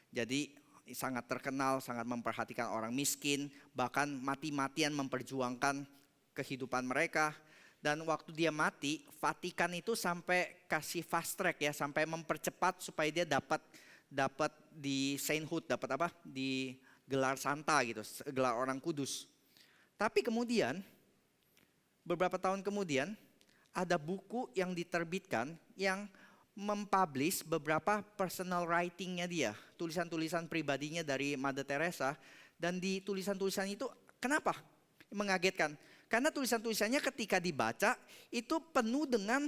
Jadi sangat terkenal, sangat memperhatikan orang miskin, bahkan mati-matian memperjuangkan kehidupan mereka. Dan waktu dia mati, Vatikan itu sampai kasih fast track ya, sampai mempercepat supaya dia dapat di sainthood, dapat apa? Di gelar santa gitu, gelar orang kudus. Tapi kemudian beberapa tahun kemudian ada buku yang diterbitkan yang mempublish beberapa personal writing-nya dia, tulisan-tulisan pribadinya dari Mother Teresa. Dan di tulisan-tulisan itu kenapa mengagetkan? Karena tulisan-tulisannya ketika dibaca itu penuh dengan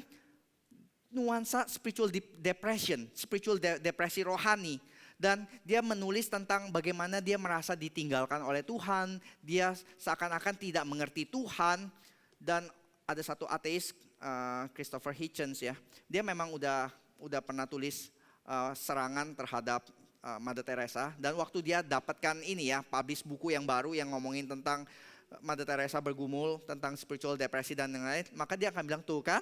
nuansa spiritual depression, spiritual depresi rohani. Dan dia menulis tentang bagaimana dia merasa ditinggalkan oleh Tuhan, dia seakan-akan tidak mengerti Tuhan. Dan ada satu ateis, Christopher Hitchens ya, dia memang udah pernah tulis serangan terhadap Mother Teresa. Dan waktu dia dapatkan ini ya, publish buku yang baru yang ngomongin tentang Mother Teresa bergumul tentang spiritual depresi dan lain-lain, maka dia akan bilang, tuh kan,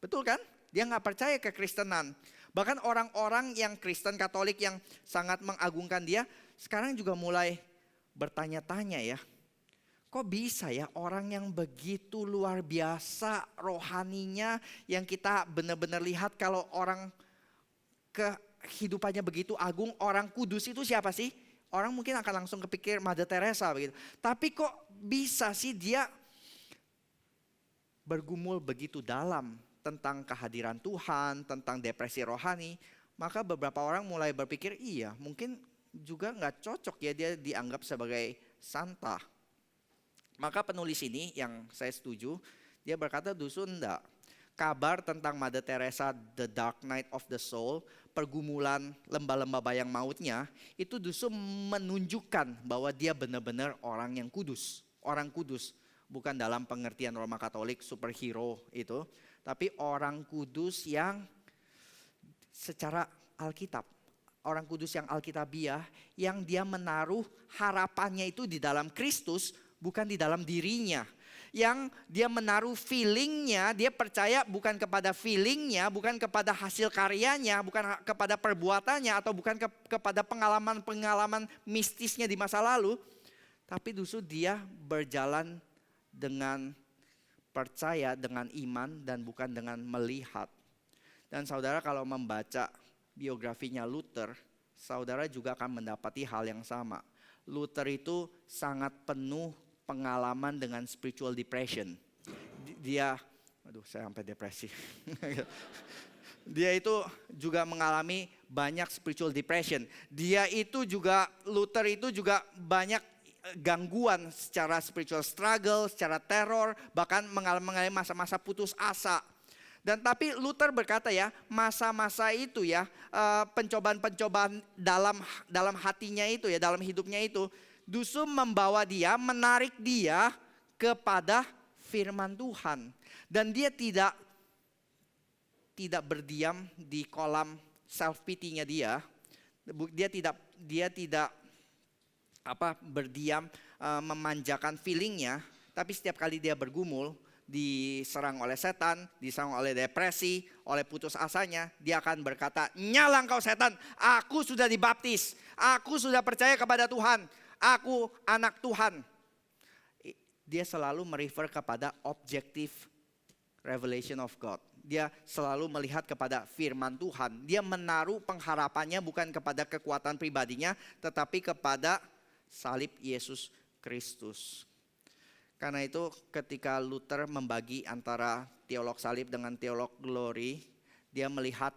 betul kan? Dia nggak percaya kekristenan. Bahkan orang-orang yang Kristen Katolik yang sangat mengagungkan dia, sekarang juga mulai bertanya-tanya ya, kok bisa ya orang yang begitu luar biasa rohaninya, yang kita benar-benar lihat kalau orang kehidupannya begitu agung, orang kudus itu siapa sih? Orang mungkin akan langsung kepikir Mother Teresa begitu. Tapi kok bisa sih dia bergumul begitu dalam tentang kehadiran Tuhan, tentang depresi rohani? Maka beberapa orang mulai berpikir, iya mungkin juga gak cocok ya dia dianggap sebagai santa. Maka penulis ini yang saya setuju, dia berkata justru enggak. Kabar tentang Mother Teresa, The Dark Night of the Soul, pergumulan lembah-lembah bayang mautnya, itu justru menunjukkan bahwa dia benar-benar orang yang kudus. Orang kudus, bukan dalam pengertian Roma Katolik superhero itu, tapi orang kudus yang secara Alkitab. Orang kudus yang Alkitabiah, yang dia menaruh harapannya itu di dalam Kristus, bukan di dalam dirinya. Yang dia menaruh feelingnya, dia percaya bukan kepada feelingnya, bukan kepada hasil karyanya, bukan kepada perbuatannya, atau bukan kepada pengalaman-pengalaman mistisnya di masa lalu. Tapi justru dia berjalan dengan percaya, dengan iman, dan bukan dengan melihat. Dan saudara kalau membaca biografinya Luther, saudara juga akan mendapati hal yang sama. Luther itu sangat penuh pengalaman dengan spiritual depression. Dia, saya sampai depresi. Dia itu juga mengalami banyak spiritual depression. Luther itu juga banyak gangguan secara spiritual struggle, secara teror, bahkan mengalami masa-masa putus asa. Dan tapi Luther berkata ya, masa-masa itu ya, pencobaan-pencobaan dalam hatinya itu ya, dalam hidupnya itu, justru membawa dia, menarik dia kepada firman Tuhan. Dan dia tidak berdiam di kolam self pity-nya dia. Dia tidak berdiam memanjakan feelingnya, tapi setiap kali dia bergumul, diserang oleh setan, diserang oleh depresi, oleh putus asanya, dia akan berkata, "Nyala engkau setan, aku sudah dibaptis, aku sudah percaya kepada Tuhan, aku anak Tuhan." Dia selalu merefer kepada objective revelation of God. Dia selalu melihat kepada firman Tuhan. Dia menaruh pengharapannya bukan kepada kekuatan pribadinya, tetapi kepada salib Yesus Kristus. Karena itu ketika Luther membagi antara teolog salib dengan teolog glory, dia melihat,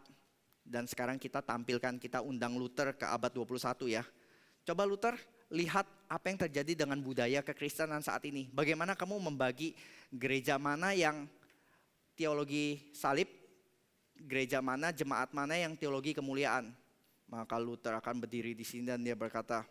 dan sekarang kita tampilkan, kita undang Luther ke abad 21 ya. Coba Luther lihat apa yang terjadi dengan budaya kekristenan saat ini. Bagaimana kamu membagi gereja mana yang teologi salib, gereja mana, jemaat mana yang teologi kemuliaan. Maka Luther akan berdiri di sini dan dia berkata,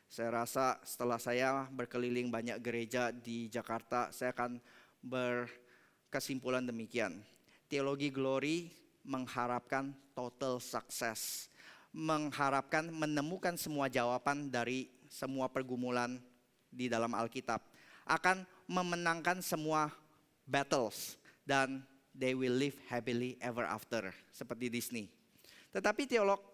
saya rasa setelah saya berkeliling banyak gereja di Jakarta, saya akan berkesimpulan demikian. Teologi glory mengharapkan total success, mengharapkan menemukan semua jawaban dari semua pergumulan di dalam Alkitab, akan memenangkan semua battles, dan they will live happily ever after, seperti Disney. Tetapi teologi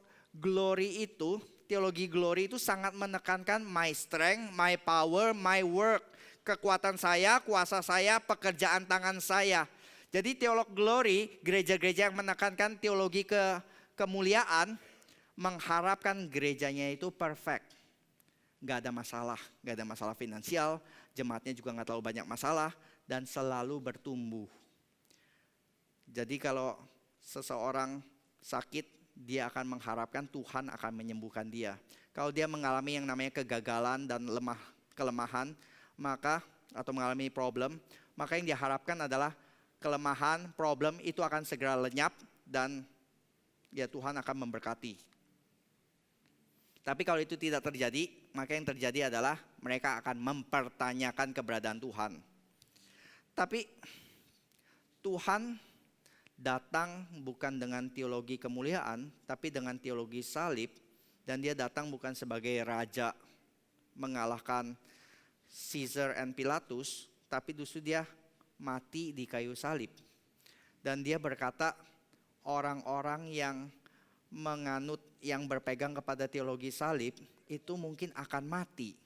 glory itu sangat menekankan my strength, my power, my work. Kekuatan saya, kuasa saya, pekerjaan tangan saya. Jadi teolog glory, gereja-gereja yang menekankan teologi kemuliaan, mengharapkan gerejanya itu perfect. Gak ada masalah finansial, jemaatnya juga gak terlalu banyak masalah, dan selalu bertumbuh. Jadi kalau seseorang sakit, dia akan mengharapkan Tuhan akan menyembuhkan dia. Kalau dia mengalami yang namanya kegagalan dan kelemahan, atau mengalami problem, maka yang diharapkan adalah kelemahan, problem itu akan segera lenyap dan ya Tuhan akan memberkati. Tapi kalau itu tidak terjadi, maka yang terjadi adalah mereka akan mempertanyakan keberadaan Tuhan. Tapi Tuhan datang bukan dengan teologi kemuliaan, tapi dengan teologi salib. Dan dia datang bukan sebagai raja mengalahkan Caesar and Pilatus, tapi justru dia mati di kayu salib. Dan dia berkata, orang-orang yang menganut, yang berpegang kepada teologi salib, itu mungkin akan mati,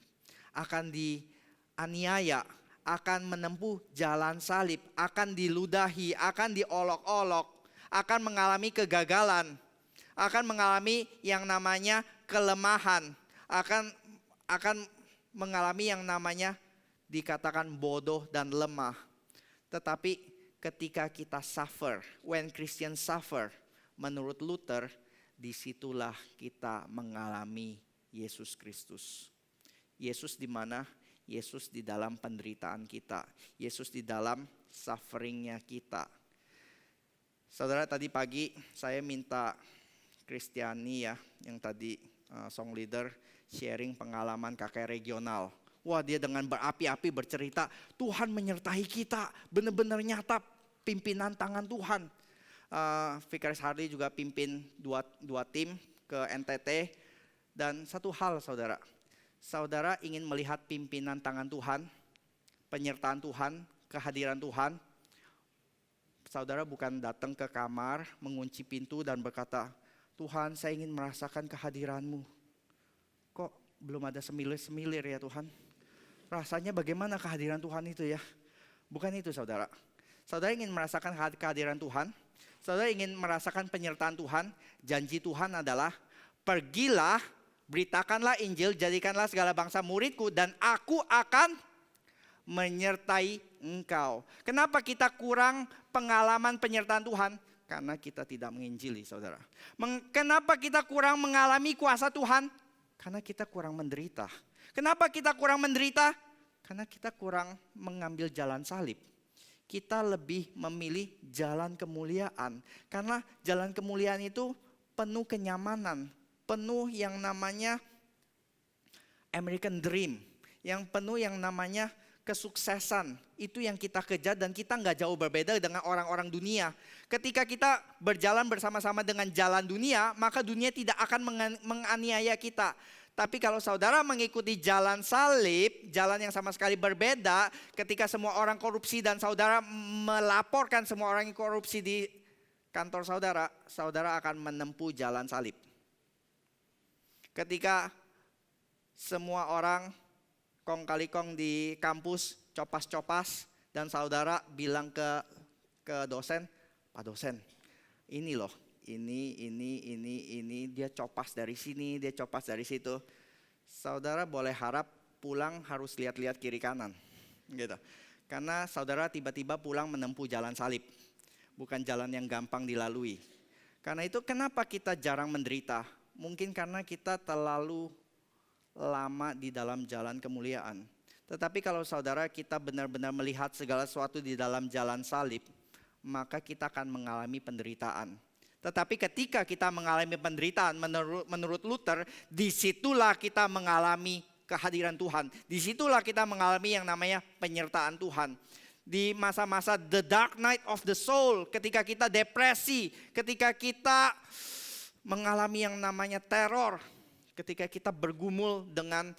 akan dianiaya, akan menempuh jalan salib, akan diludahi, akan diolok-olok, akan mengalami kegagalan, akan mengalami yang namanya kelemahan, akan mengalami yang namanya dikatakan bodoh dan lemah. Tetapi ketika kita suffer, when Christians suffer, menurut Luther, disitulah kita mengalami Yesus Kristus. Yesus di mana? Yesus di dalam penderitaan kita. Yesus di dalam sufferingnya kita. Saudara, tadi pagi saya minta Kristiani ya, yang tadi song leader, sharing pengalaman kakek regional. Wah, dia dengan berapi-api bercerita, Tuhan menyertai kita, benar-benar nyata pimpinan tangan Tuhan. Vicaris Hardy juga pimpin dua tim ke NTT. Dan satu hal saudara ingin melihat pimpinan tangan Tuhan, penyertaan Tuhan, kehadiran Tuhan. Saudara bukan datang ke kamar, mengunci pintu dan berkata, Tuhan, saya ingin merasakan kehadiran-Mu. Kok belum ada semilir-semilir ya Tuhan? Rasanya bagaimana kehadiran Tuhan itu ya? Bukan itu saudara. Saudara ingin merasakan kehadiran Tuhan, saudara ingin merasakan penyertaan Tuhan. Janji Tuhan adalah, pergilah, beritakanlah Injil, jadikanlah segala bangsa muridku, dan aku akan menyertai engkau. Kenapa kita kurang pengalaman penyertaan Tuhan? Karena kita tidak menginjili, saudara. Kenapa kita kurang mengalami kuasa Tuhan? Karena kita kurang menderita. Kenapa kita kurang menderita? Karena kita kurang mengambil jalan salib. kita lebih memilih jalan kemuliaan. Karena jalan kemuliaan itu penuh kenyamanan, penuh yang namanya American Dream, yang penuh yang namanya kesuksesan. Itu yang kita kejar dan kita nggak jauh berbeda dengan orang-orang dunia. Ketika kita berjalan bersama-sama dengan jalan dunia, maka dunia tidak akan menganiaya kita. Tapi kalau saudara mengikuti jalan salib, jalan yang sama sekali berbeda, ketika semua orang korupsi dan saudara melaporkan semua orang yang korupsi di kantor saudara, saudara akan menempuh jalan salib. Ketika semua orang kong kali kong di kampus copas-copas dan saudara bilang ke dosen, Pak dosen, ini loh. Ini, dia copas dari sini, dia copas dari situ. Saudara boleh harap pulang harus lihat-lihat kiri kanan, gitu. Karena saudara tiba-tiba pulang menempuh jalan salib, bukan jalan yang gampang dilalui. Karena itu kenapa kita jarang menderita? Mungkin karena kita terlalu lama di dalam jalan kemuliaan. Tetapi kalau saudara kita benar-benar melihat segala sesuatu di dalam jalan salib, maka kita akan mengalami penderitaan. Tetapi ketika kita mengalami penderitaan menurut Luther, disitulah kita mengalami kehadiran Tuhan. Disitulah kita mengalami yang namanya penyertaan Tuhan. Di masa-masa the dark night of the soul, ketika kita depresi, ketika kita mengalami yang namanya teror, ketika kita bergumul dengan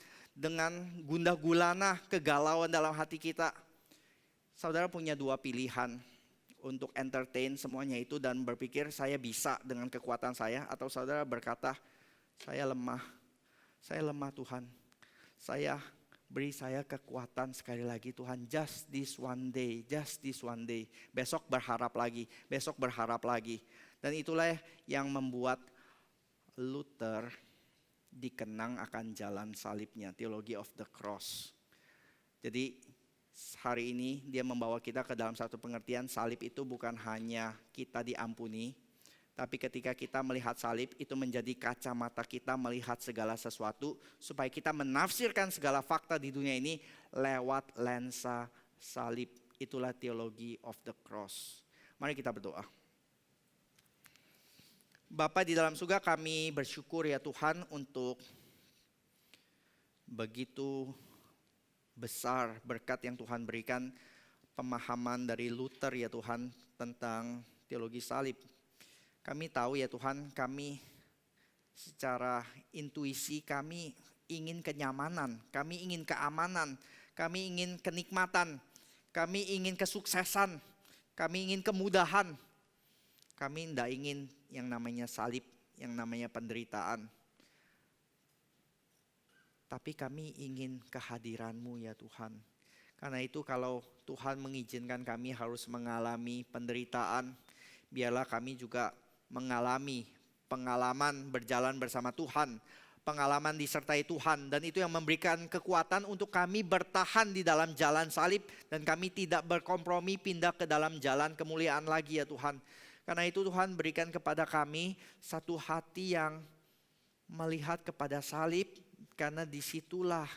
gundah gulana, kegalauan dalam hati kita, saudara punya dua pilihan. Untuk entertain semuanya itu dan berpikir saya bisa dengan kekuatan saya. Atau saudara berkata, saya lemah Tuhan. Beri saya kekuatan sekali lagi Tuhan. Just this one day. Besok berharap lagi. Dan itulah yang membuat Luther dikenang akan jalan salibnya, theology of the cross. Jadi hari ini dia membawa kita ke dalam satu pengertian salib itu bukan hanya kita diampuni, tapi ketika kita melihat salib itu menjadi kacamata kita melihat segala sesuatu supaya kita menafsirkan segala fakta di dunia ini lewat lensa salib. Itulah theology of the cross. Mari kita berdoa. Bapa di dalam surga, kami bersyukur ya Tuhan untuk begitu besar berkat yang Tuhan berikan, pemahaman dari Luther ya Tuhan tentang teologi salib. Kami tahu ya Tuhan, kami secara intuisi kami ingin kenyamanan, kami ingin keamanan, kami ingin kenikmatan, kami ingin kesuksesan, kami ingin kemudahan. Kami tidak ingin yang namanya salib, yang namanya penderitaan. Tapi kami ingin kehadiran-Mu ya Tuhan. Karena itu kalau Tuhan mengizinkan kami harus mengalami penderitaan, biarlah kami juga mengalami pengalaman berjalan bersama Tuhan, pengalaman disertai Tuhan. Dan itu yang memberikan kekuatan untuk kami bertahan di dalam jalan salib dan kami tidak berkompromi pindah ke dalam jalan kemuliaan lagi ya Tuhan. Karena itu Tuhan berikan kepada kami satu hati yang melihat kepada salib. Karena disitulah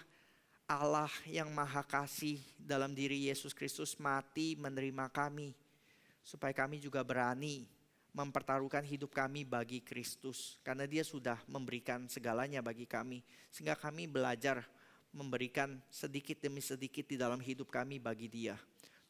Allah yang maha kasih dalam diri Yesus Kristus mati menerima kami. Supaya kami juga berani mempertaruhkan hidup kami bagi Kristus. Karena dia sudah memberikan segalanya bagi kami. Sehingga kami belajar memberikan sedikit demi sedikit di dalam hidup kami bagi dia.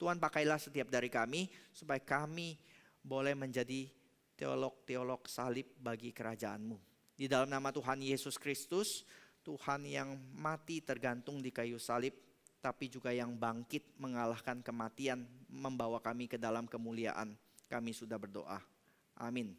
Tuhan pakailah setiap dari kami supaya kami boleh menjadi teolog-teolog salib bagi kerajaan-Mu. Di dalam nama Tuhan Yesus Kristus, Tuhan yang mati tergantung di kayu salib, tapi juga yang bangkit mengalahkan kematian, membawa kami ke dalam kemuliaan. Kami sudah berdoa. Amin.